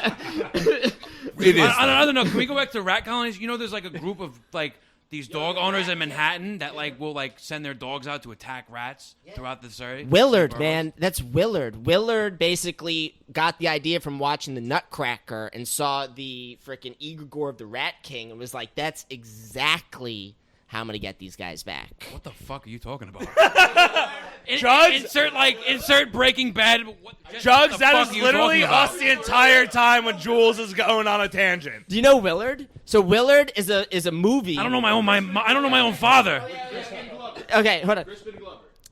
It is. On another note, can we go back to rat colonies? You know, there's like a group of like these dog owners in Manhattan that like will like send their dogs out to attack rats throughout the city. Willard, man, that's Willard. Willard basically got the idea from watching the Nutcracker and saw the freaking egregore of the Rat King and was like, "That's exactly how I'm gonna get these guys back." What the fuck are you talking about? Jugs? Insert Breaking Bad. Jugs, what the that fuck is are you literally talking about? us the entire time when Jules is going on a tangent. Do you know Willard? So Willard is a movie. I don't know I don't know my own father. Okay, hold on.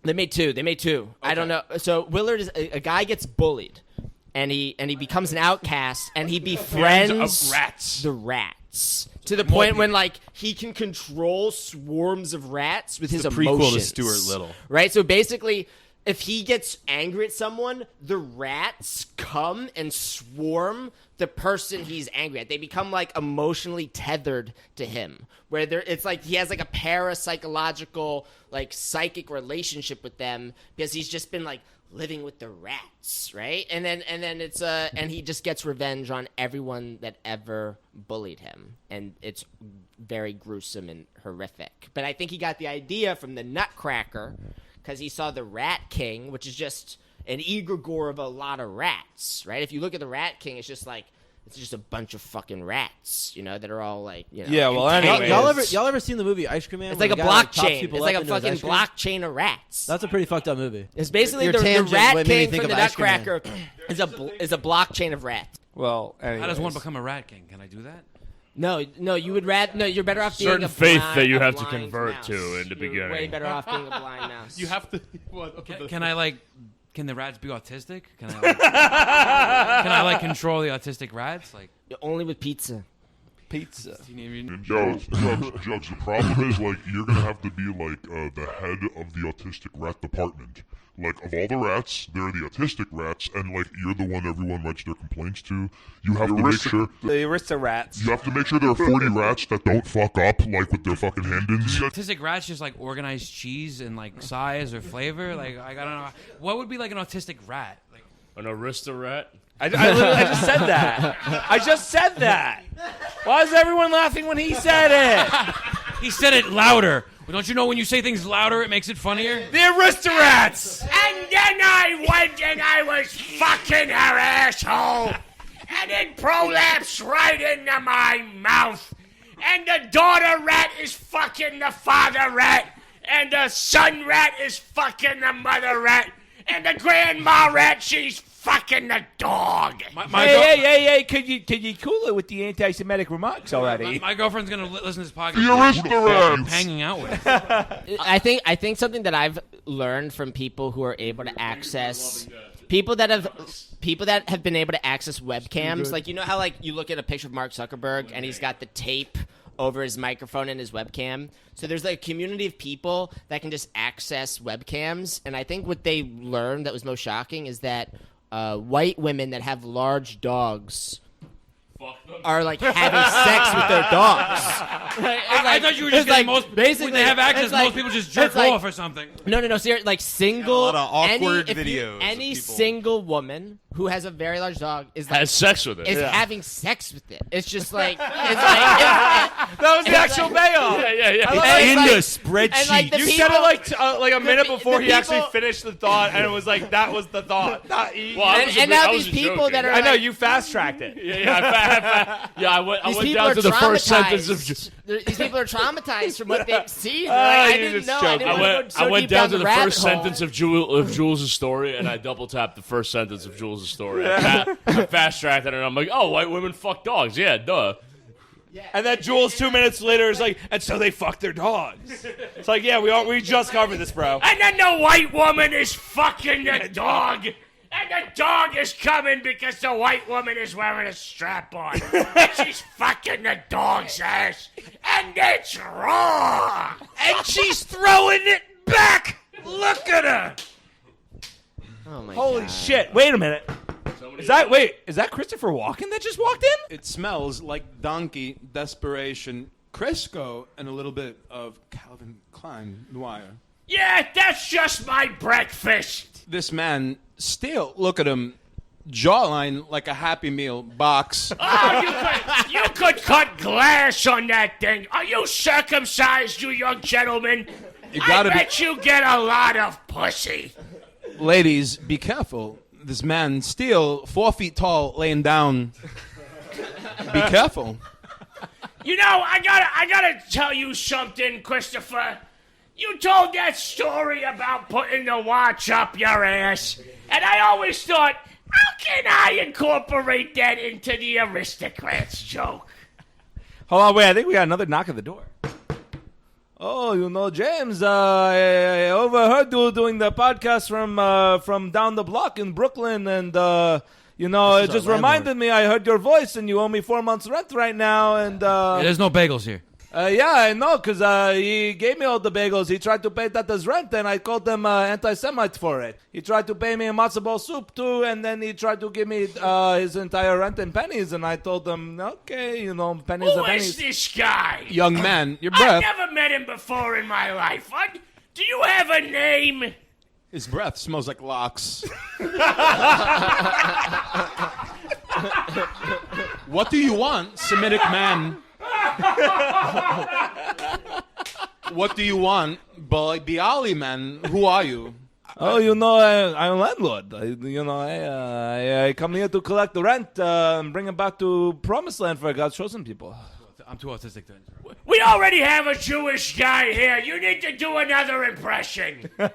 They made two. Okay. I don't know. So Willard is a guy gets bullied, and he becomes an outcast, and he befriends Of rats. the rats to the point when like he can control swarms of rats with his the prequel to emotions. Stuart Little. Right. So basically, if he gets angry at someone, the rats come and swarm the person he's angry at. They become like emotionally tethered to him, where it's like he has like a parapsychological, like psychic relationship with them because he's just been like living with the rats, right? And then it's and he just gets revenge on everyone that ever bullied him, and it's very gruesome and horrific. But I think he got the idea from the Nutcracker because he saw the Rat King, which is just an egregore of a lot of rats, right? If you look at the Rat King, it's just a bunch of fucking rats, you know, that are all like, you know. Yeah, well, contained. anyways. Y'all ever seen the movie Ice Cream Man? It's where like a the guy, chops blockchain. people It's up like a into his fucking ice cream? blockchain of rats. That's a pretty fucked up movie. It's basically Your the tangent Rat made me King think from of the Ice Cream Man. Nutcracker is a blockchain of rats. Well, How does anyways. one become a rat king? Can I do that? No, you would you're better off being Certain a faith blind, that you a have to blind convert mouse. to in the You're beginning. way better off being a blind mouse. You have to. Can I like? Can the rats be autistic? Can I like control the autistic rats? Like only with pizza. Pizza. And Jugs, the problem is, like, you're gonna have to be, like, the head of the autistic rat department. like, of all the rats, they're the autistic rats, and, like, you're the one everyone writes their complaints to. You have to make sure... The Arista rats. You have to make sure there are 40 rats that don't fuck up, like, with their fucking hand-ins. Autistic rats just like organized cheese and like size or flavor. Like I don't know. What would be like an autistic rat? Like An Arista rat? I just said that. I just said that. Why is everyone laughing when he said it? he said it louder. Well, don't you know when you say things louder, it makes it funnier? The Aristarats! And then I went and I was fucking her asshole. And it prolapsed right into my mouth. And the daughter rat is fucking the father rat. And the son rat is fucking the mother rat. And the grandma rat, she's fucking the dog. Hey, could you cool it with the anti-Semitic remarks already? My girlfriend's gonna listen to this podcast. The Aristarats! I'm hanging out with. I think something that I've learned from people who are able to access people that have been able to access webcams, like, you know how, like, you look at a picture of Mark Zuckerberg and he's got the tape over his microphone and his webcam. So there's like a community of people that can just access webcams, and I think what they learned that was most shocking is that white women that have large dogs are like having sex with their dogs. I thought you were just saying most basically when they have access. Most people just jerk off or something. No. Seriously, like single. A lot of awkward any videos. Any of people. single woman who has a very large dog is like, Has sex with it. is having sex with it. It's just like That was the actual payoff. Yeah. In like- the spreadsheet. and, like, the You people- said it like a minute before he people- actually finished the thought, and it was like that was the thought. Not he. Well, I was and now I these was people joking. that are I know like, you fast tracked it. I went these people down are to the first sentence of. traumatized. These people are traumatized from what they've seen. Oh, I you didn't just know. choked. I didn't wanna go so I went deep down to the the rabbit first hole. sentence of Jules' story, and I double tapped the first sentence of Jules' story. I fast tracked it, and I'm like, oh, white women fuck dogs. Yeah, duh. And then Jules 2 minutes later is like, and so they fuck their dogs. It's like, yeah, we just covered this, bro. And then the white woman is fucking the dog. And the dog is coming because the white woman is wearing a strap on. And she's fucking the dog's ass. And it's raw. And she's throwing it back. Look at her. Oh my Holy God. shit! Wait a minute. Is that Christopher Walken that just walked in? It smells like donkey, desperation, Crisco, and a little bit of Calvin Klein Noir. Yeah, that's just my breakfast. This man still, look at him, jawline like a Happy Meal box. Oh, you could cut glass on that thing. Are you circumcised, you young gentleman? You gotta I be- bet you get a lot of pussy. Ladies, be careful. This man still 4 feet tall, laying down. Be careful. You know, I gotta tell you something, Christopher. You told that story about putting the watch up your ass, and I always thought, how can I incorporate that into the aristocrats joke? Hold on, wait. I think we got another knock at the door. Oh, James, I overheard you doing the podcast from down the block in Brooklyn, and it just reminded me. I heard your voice, and you owe me 4 months' rent right now, and There's no bagels here. yeah, I know, because he gave me all the bagels. He tried to pay that as rent, and I called him anti-Semite for it. He tried to pay me a matzo ball soup, too, and then he tried to give me his entire rent in pennies, and I told him, okay, pennies are Who pennies. is this guy? Young man, your I've breath. never met him before in my life. Do you have a name? His breath smells like locks. What do you want, Semitic man? What do you want, Bialy man? Who are you? Oh, I'm a landlord. I come here to collect the rent and bring it back to Promised Land for God's chosen people. I'm too autistic then. We already have a Jewish guy here. You need to do another impression. The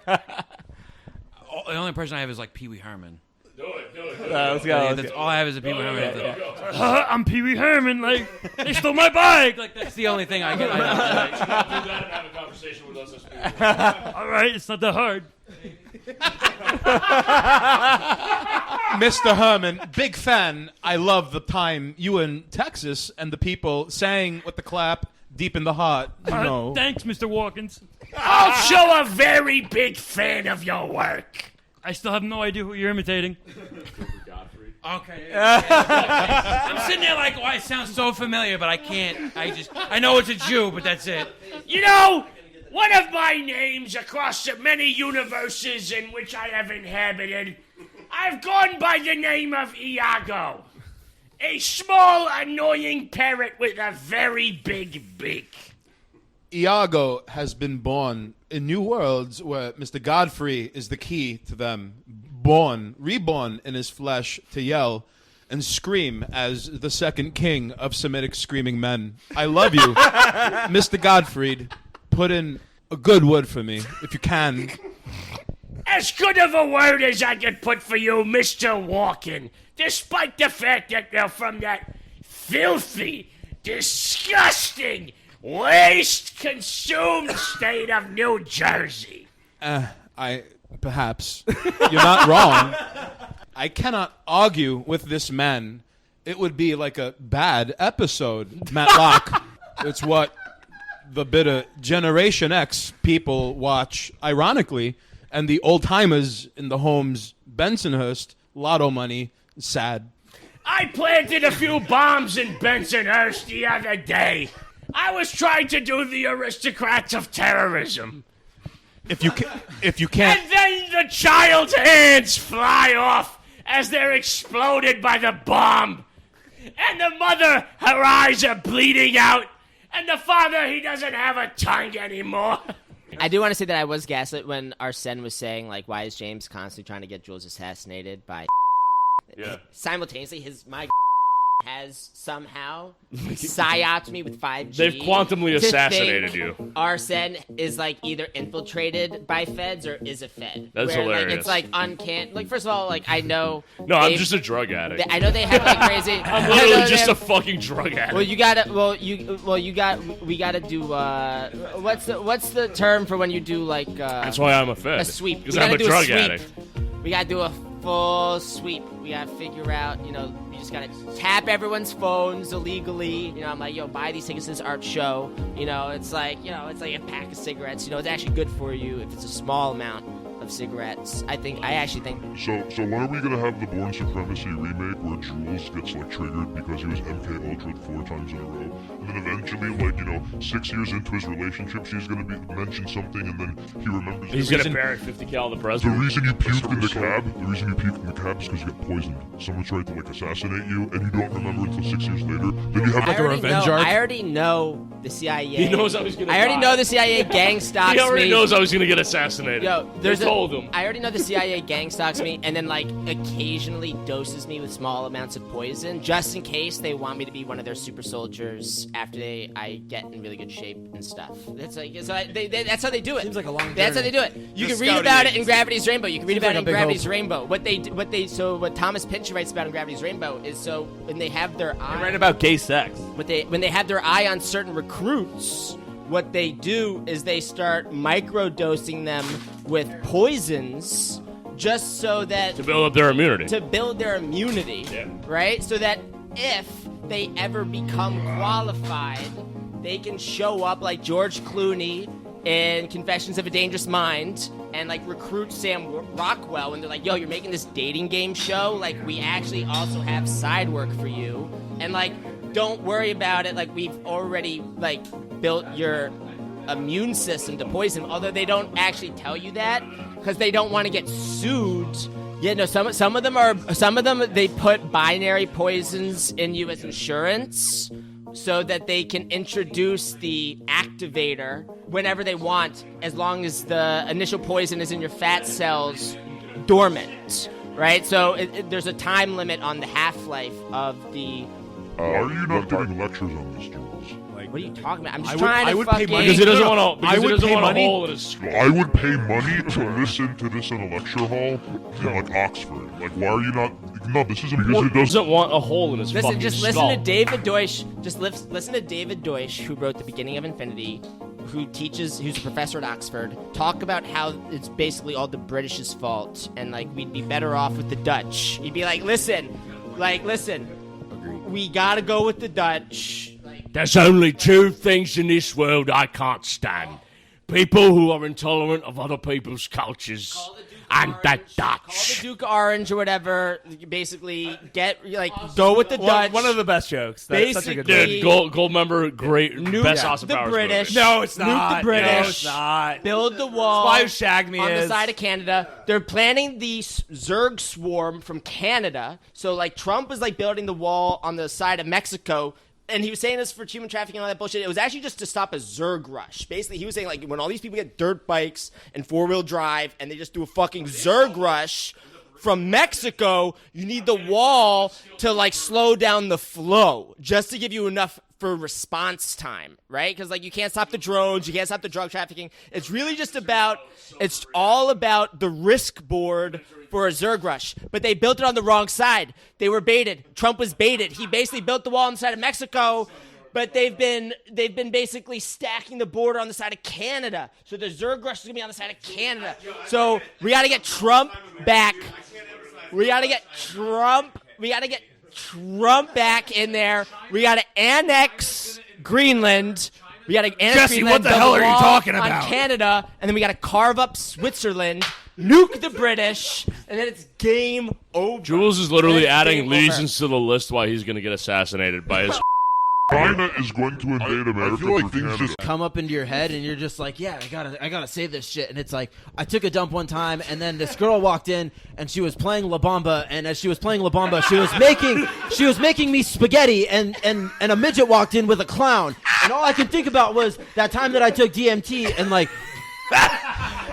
only impression I have is like Pee Wee Herman. Let's go. That's all I have is a Pee Wee Herman. I'm Pee Wee Herman. Like they stole my bike. Like that's the only thing I get. Do that and have a conversation with us as people. All right, it's not that hard. Mr. Herman, big fan. I love the time you in Texas and the people sang with the clap deep in the heart. Thanks, Mr. Walkins. Also a very big fan of your work. I still have no idea who you're imitating. Okay. I'm sitting there like, it sounds so familiar, but I can't. I know it's a Jew, but that's it. You know, one of my names across the many universes in which I have inhabited, I've gone by the name of Iago. A small, annoying parrot with a very big beak. Iago has been born in new worlds where Mr. Godfrey is the key to them. Reborn in his flesh to yell and scream as the second king of Semitic screaming men. I love you, Mr. Godfrey. Put in a good word for me, if you can. As good of a word as I could put for you, Mr. Walken, despite the fact that you're from that filthy, disgusting, waste-consumed state of New Jersey. Perhaps. You're not wrong. I cannot argue with this man. It would be like a bad episode, Matlock. It's what the bitter Generation X people watch, ironically, and the old-timers in the homes, Bensonhurst, lotto money, sad. I planted a few bombs in Bensonhurst the other day. I was trying to do the aristocrats of terrorism. If you can't... And then the child's hands fly off as they're exploded by the bomb. And the mother, her eyes are bleeding out. And the father, he doesn't have a tongue anymore. I do want to say that I was gaslit when Arsene was saying, like, why is James constantly trying to get Jules assassinated by... Yeah. Simultaneously, my has somehow psyoped me with 5G. They've quantumly to assassinated think you. Arsene is like either infiltrated by feds or is a fed. That's where, hilarious. Like, it's like uncanny. Like, first of all, like, I know. No, I'm just a drug addict. I know they have like crazy. I'm literally just a fucking drug addict. Well, we gotta do. What's the term for when you do like? That's why I'm a fed. A sweep. Because We I'm a gotta do drug sweep. addict. We gotta do a full sweep. We gotta figure out, you just gotta tap everyone's phones illegally. I'm like, buy these tickets to this art show. It's like a pack of cigarettes. It's actually good for you if it's a small amount of cigarettes. I actually think. So when are we gonna have the Born Supremacy remake where Jules gets like triggered because he was MK Ultra'd 4 times in a row, and then eventually, 6 years into his relationship, she's gonna mention something, and then he remembers. He's gonna bury 50 cal the president. The reason you puked in the cab is because you got poisoned. Someone tried to assassinate you, and you don't remember until 6 years later. Then you have I already know the CIA. He knows I was gonna. I already know the CIA gang stalks me. He already knows I was gonna get assassinated. Told him. I already know the CIA gang stalks me, and then occasionally doses me with small amounts of poison, just in case they want me to be one of their super soldiers after I get in really good shape and stuff. That's that's how they do it. Seems like a long journey. That's how they do it. You can read about it in Gravity's Rainbow. You can read about it in Gravity's Rainbow. What Thomas Pynchon writes about in Gravity's Rainbow is when they have their eye. They write about gay sex. When they have their eye on certain recruits, what they do is they start microdosing them with poisons just so that... To build up their immunity. Yeah. Right? So that if they ever become qualified, they can show up like George Clooney in Confessions of a Dangerous Mind and recruit Sam Rockwell, and they're like, yo, you're making this dating game show? We actually also have side work for you. And don't worry about it. We've already built your immune system to poison, although they don't actually tell you that because they don't want to get sued. Yeah, no, some of them they put binary poisons in you as insurance so that they can introduce the activator whenever they want, as long as the initial poison is in your fat cells dormant, right? So there's a time limit on the half-life of the... Why are you not giving lectures on this, Jules? What are you talking about? I'm just trying to fucking... Because he doesn't want a hole in his skull. I would pay money to listen to this in a lecture hall in Oxford. Why are you not... No, this isn't because it doesn't want a hole in his fucking skull. Listen to David Deutsch. Listen to David Deutsch, who wrote The Beginning of Infinity, who's a professor at Oxford, talk about how it's basically all the British's fault, and we'd be better off with the Dutch. He'd be like, listen, we gotta go with the Dutch. There's only two things in this world I can't stand. People who are intolerant of other people's cultures. and the Dutch. Call the Duke Orange or whatever. You basically go with the Dutch. One of the best jokes. That's such a good Basically- joke. Dude, gold member, great, best Austin the Powers British. movie. No, it's Nuke not. the British. No, it's not. Build the wall. Why Shag Me on the is. side of Canada. They're planning the Zerg swarm from Canada. So like Trump was like building the wall on the side of Mexico. And he was saying this for human trafficking and all that bullshit. It was actually just to stop a Zerg rush. Basically, he was saying like when all these people get dirt bikes and 4-wheel drive and they just do a fucking Zerg rush from Mexico, you need the wall to like slow down the flow just to give you enough for response time, right? Because like you can't stop the drones, you can't stop the drug trafficking. It's really just it's all about the risk board for a Zerg rush. But they built it on the wrong side. They were baited. Trump was baited. He basically built the wall on the side of Mexico, but they've been basically stacking the border on the side of Canada. So the Zerg rush is gonna be on the side of Canada. So we gotta get Trump back. We gotta get Trump back in there. We gotta annex Greenland. We gotta annex Jesse, Greenland. what the build hell a are you wall talking on about? Canada, and then we gotta carve up Switzerland, nuke the British, and then it's game over. Jules is literally It's adding game over. legions to the list why he's going to get assassinated by his. China is going to invade America I feel like through things Canada. just come up into your head and you're just like, yeah, I gotta say this shit. And it's like, I took a dump one time and then this girl walked in and she was playing La Bamba, and as she was playing La Bamba, she was making me spaghetti, and a midget walked in with a clown, and all I could think about was that time that I took DMT and like,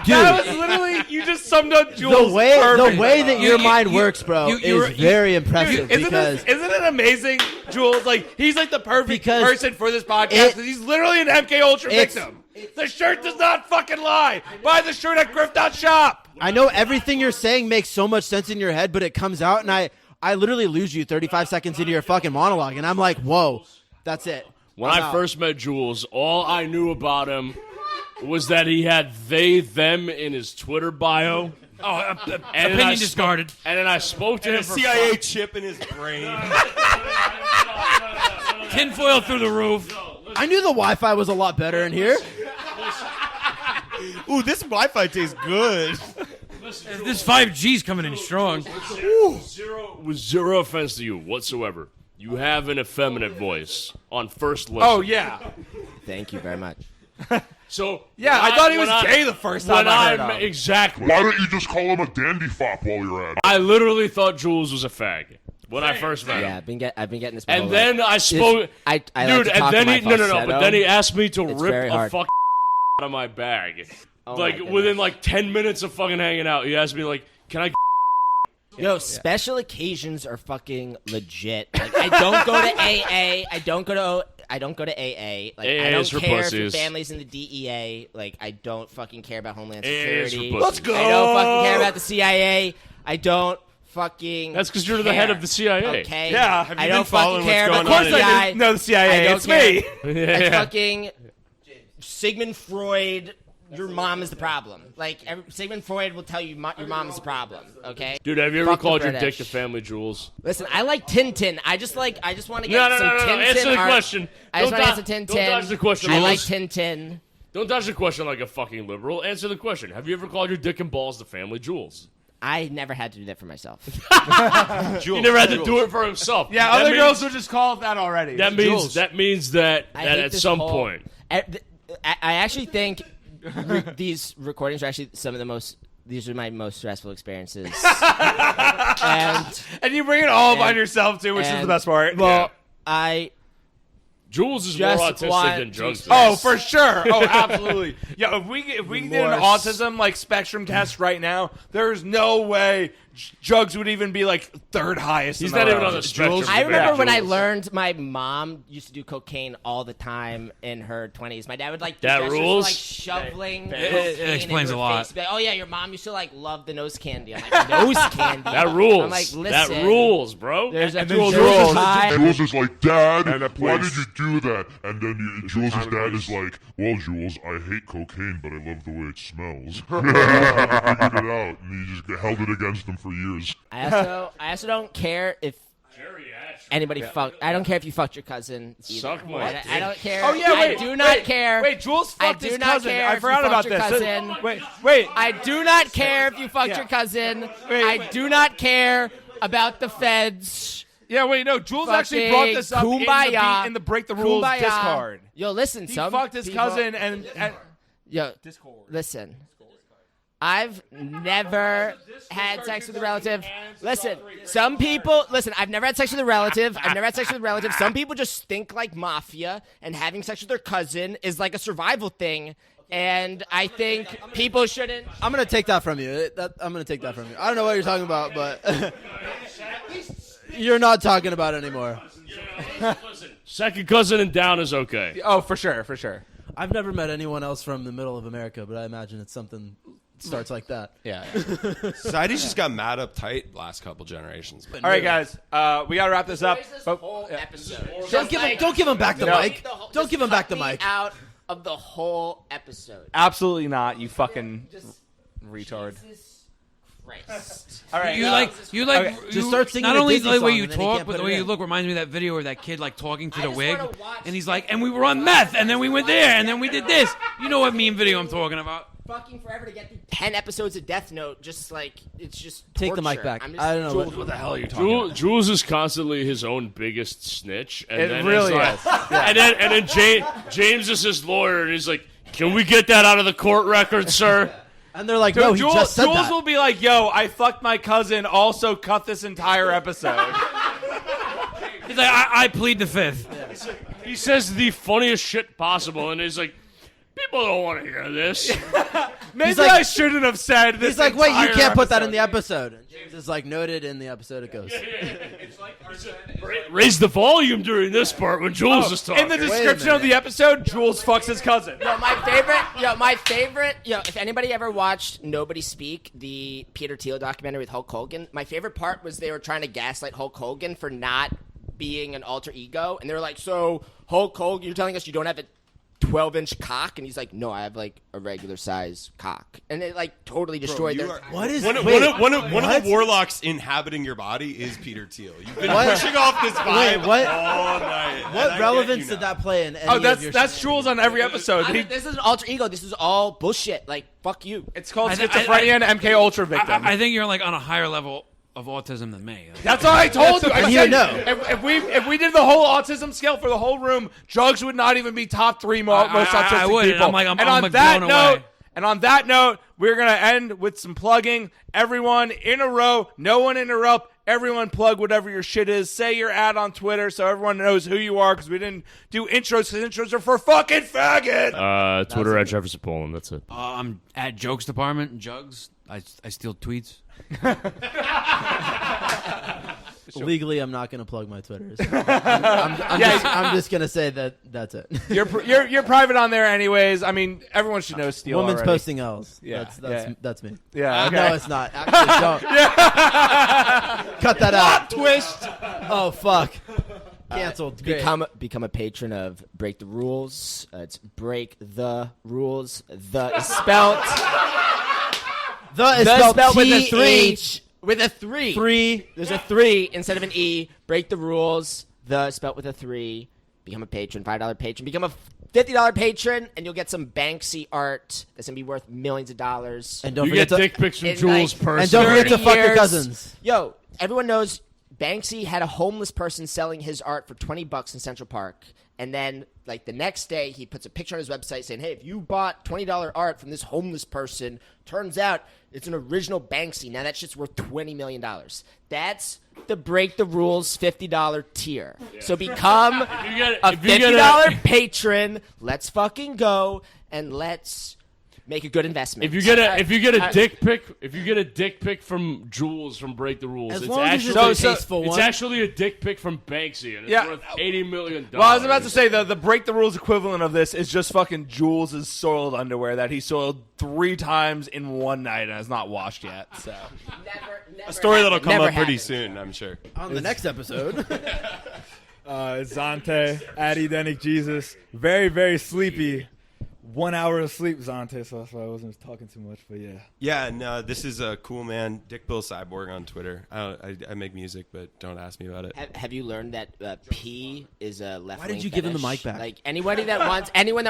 dude, That was literally, you just summed up Jules. the way perfectly. that your mind works, bro, is very impressive. Isn't because it amazing, Jules? Like, he's like the perfect Because person for this podcast because he's literally an MK Ultra It's- victim. The shirt does not fucking lie. Buy the shirt at Griff.shop. I know everything you're saying makes so much sense in your head, but it comes out and I literally lose you 35 seconds into your fucking monologue, and I'm like, whoa, that's it. When I'm I out. first met Jules, all I knew about him was that he had they, them in his Twitter bio. Oh, And then opinion I discarded. And then I spoke to him A for CIA chip in his brain. Tinfoil through the roof. I knew the Wi-Fi was a lot better in here. Ooh, this Wi-Fi tastes good. This 5G's coming in strong. with zero offense to you whatsoever. You have an effeminate voice on first listen. Oh, yeah. Thank you very much. So Yeah, I thought he was gay the first time I heard him. Exactly. Why don't you just call him a dandy fop while you're at it? I literally thought Jules was a fag when I first met him. Yeah, I've been getting this. And then I spoke, I like dude. to And talk then in my he no. But falsetto. then he asked me to It's rip very a hard. fucking out of my bag. Oh like my goodness. within like 10 minutes of fucking hanging out, he asked me like, "Can I?" Yo, special occasions are fucking legit. Like, I don't go to AA. I don't go to AA. Like, AA I don't is for care pussies. if your family's in the DEA. Like, I don't fucking care about Homeland AA is for Security. pussies. Let's go. I don't fucking care about the CIA. I don't fucking. That's because you're the care. head of the CIA. Okay. Yeah. I don't following fucking care what's about going Of the course I CIA. didn't know the CIA. I don't It's care. me. It's Yeah. fucking Sigmund Freud. Your mom is the problem. Like Sigmund Freud will tell you your mom is the problem. Okay. Dude, have you ever Fuck the called your dick British. to Family Jewels? Listen, I like Tintin. I just want to get No, no, some no, no, no. Tintin Answer the art. question. I just Don't want to get some don't Tintin. dodge the question, I like Jules. Tintin. Don't dodge the question like a fucking liberal. Answer the question. Have you ever called your dick and balls to Family Jewels? I never had to do that for myself. He never had to do it for himself. Yeah, That other means- girls would just call it that already. That means that I hate at this some whole- point. I actually think these recordings are actually some of the most. These are my most stressful experiences. And you bring it all up And- on yourself, too, which is and- the best part. Well, I Jules is more Just autistic want than Jugs. to- Oh, for sure. Oh, absolutely. Yeah, if we did an Remorse. autism like spectrum test right now, there's no way Jugs would even be like third highest. He's in not the even round. on the spectrum. I remember when I Jules. learned my mom used to do cocaine all the time in her 20s. My dad would like do That gestures rules? like shoveling It cocaine explains in her a lot. face. Be like, oh yeah, your mom used to like love the nose candy. I'm like, nose candy. That rules. I'm like, listen, that rules, bro. There's a then Jules Jules is- high. Jules is like, Dad, And a why place. did you do that? And then Jules' time and dad place. is like, well, Jules, I hate cocaine, but I love the way it smells. He figured it out, and he just held it against him for years. I also don't care if anybody fuck. I don't care if you fucked your cousin. Either. Suck my dick. I don't care. Oh yeah, wait. I do not care. Wait, Jules fucked his do not cousin. care I if forgot you about fucked your this. cousin. Wait. I do not care if you fucked your cousin. I do not care about the feds. Yeah, wait, no. Jules actually brought this up in the Break the Rules Kumbaya. Discord. Yo, listen, He some fucked his people- cousin and Yo, listen. I've never had sex with a relative. Listen, some people. Listen, I've never had sex with a relative. Some people just think like mafia, and having sex with their cousin is like a survival thing. And I think people shouldn't. I'm gonna take that from you. I'm gonna take that from you. I don't know what you're talking about, but you're not talking about it anymore. Second cousin and down is okay. oh, for sure. I've never met anyone else from the middle of America, but I imagine it's something that starts like that. Yeah. Society's just got mad uptight last couple generations. All right, guys. We gotta wrap this up. Whole episode. Don't give him back the mic. Don't give him back the Cut me mic. Out of the whole episode. Absolutely not. You fucking retard. Jesus Christ. All right. Just start singing Not a only Disney the way song you and then he talk, can't but put the it way you in. look reminds me of that video where that kid like talking to I the just wig, wanna watch and he's like, and we were on meth, and then we went there, and then we did this. You know what meme video I'm talking about? Fucking forever to get through 10 episodes of Death Note. Just like it's just Take the mic torture. back. I'm just, I don't know Jules, what the hell are you talking about? Jules is constantly his own biggest snitch, and It then really it's like, is. and then James is his lawyer, and he's like, "Can we get that out of the court record, sir?" And they're like, no, he just said Jules that. will be like, "Yo, I fucked my cousin. Also, cut this entire episode." He's like, I plead the fifth. He says the funniest shit possible, and he's like, "People don't want to hear this." Maybe like- I shouldn't have said this. He's like, wait, you entire can't put that in episode." the episode. And James is like, noted in the episode it goes. Raise the volume during this part when Jules is talking. In the description of the episode, Jules fucks his cousin. my favorite. If anybody ever watched Nobody Speak, the Peter Thiel documentary with Hulk Hogan, my favorite part was they were trying to gaslight Hulk Hogan for not being an alter ego, and they were like, "So Hulk Hogan, you're telling us you don't have a 12-inch cock?" And he's like, "No, I have like a regular size cock," and it like totally destroyed their. What is One of what? the warlocks inhabiting your body is Peter Thiel. You've been What? pushing off this vibe what? all night. and I What get relevance you did now. that play in any Oh, of your that's Jules on every episode. This is an alter ego. This is all bullshit. Like, fuck you. It's called I- schizophrenia and MK Ultra victim. I think you're like on a higher level of autism than me. That's all I told you. I And you said, know. if we did the whole autism scale for the whole room, Jugs would not even be top 3 most autistic I wouldn't. people. I'm like, and I'm on like that blown note, away. and on that note, we're gonna end with some plugging. Everyone in a row, no one interrupt. Everyone plug whatever your shit is. Say your ad on Twitter so everyone knows who you are, because we didn't do intros, because intros are for fucking faggot. Twitter at Jefferson Poland. That's it. I'm at Jokes Department, Jugs. I steal tweets. Legally, I'm not going to plug my Twitters. I'm just going to say that that's it. You're private on there anyways. I mean, everyone should know Steele Woman's already. posting L's. Yeah, That's me. Yeah, okay. No, it's not. Actually, don't. Cut that out. Twist. Oh, fuck. Canceled. Great. Become a patron of Break the Rules. It's Break the Rules. The is spelled. The is spelled with a T-H. With a 3. 3. There's a 3 instead of an E. Break the rules. The spelled with a 3. Become a patron. $5 patron. Become a $50 patron, and you'll get some Banksy art that's gonna be worth millions of dollars. And don't You forget get to dick pics from in, Jules like, person. and don't forget to 30 fuck your years. cousins. Yo, everyone knows Banksy had a homeless person selling his art for $20 in Central Park. And then, like, the next day, he puts a picture on his website saying, hey, if you bought $20 art from this homeless person, turns out it's an original Banksy. Now that shit's worth $20 million. That's the Break the Rules $50 tier. Yeah. So become a $50 patron. Let's fucking go, and let's make a good investment. If you get a dick pic from Jules from Break the Rules, As it's long as actually it's a tasteful it's one. actually a dick pic from Banksy, and it's worth $80 million. Well, I was about to say the Break the Rules equivalent of this is just fucking Jules' soiled underwear that he soiled 3 times in one night and has not washed yet. So never A story that'll come never up pretty happened. soon, I'm sure. On the next episode. Zante, Addy Denick Jesus. Very, very sleepy. 1 hour of sleep, Zante, so that's why I wasn't talking too much. But yeah. Yeah, no, this is a cool man, Dick Bill Cyborg on Twitter. I make music, but don't ask me about it. Have you learned that pee is a left? Why did you give him the mic back? Like anyone that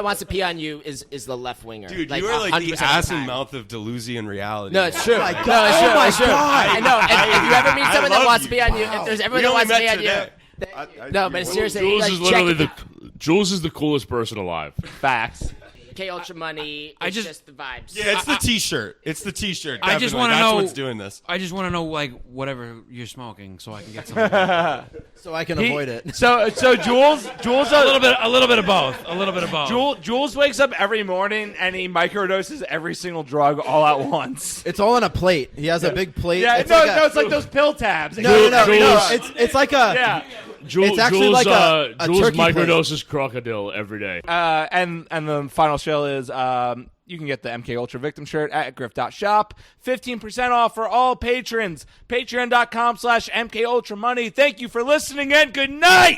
wants to pee on you is the left winger. Dude, like, you are like 100% the of ass time. and mouth of Delusion reality. No, it's true. Oh my No, God. it's true. Oh my It's true. God. I know. If you ever meet someone that love wants you. to be on you, if there's everyone We that only wants to be met on today. you. No, but seriously, Jules like, is literally check Jules is the coolest person alive. Facts. K Ultra Money. It's just the vibes. Yeah, it's the T-shirt. It's the T-shirt. I just definitely. want to That's know what's doing this. I just want to know like whatever you're smoking, so I can get some. So I can avoid it. So Jules a little bit of both. A little bit of both. Jules wakes up every morning and he microdoses every single drug all at once. It's all on a plate. He has a big plate. Yeah, it's no, like a- it's like those pill tabs. No. Jules- It's like a. Yeah. Jules, actually like a Jules turkey plate. microdoses crocodile every day. And the final show is you can get the MK Ultra Victim shirt at griff.shop. 15% off for all patrons. Patreon.com/MK Ultra Money. Thank you for listening and good night.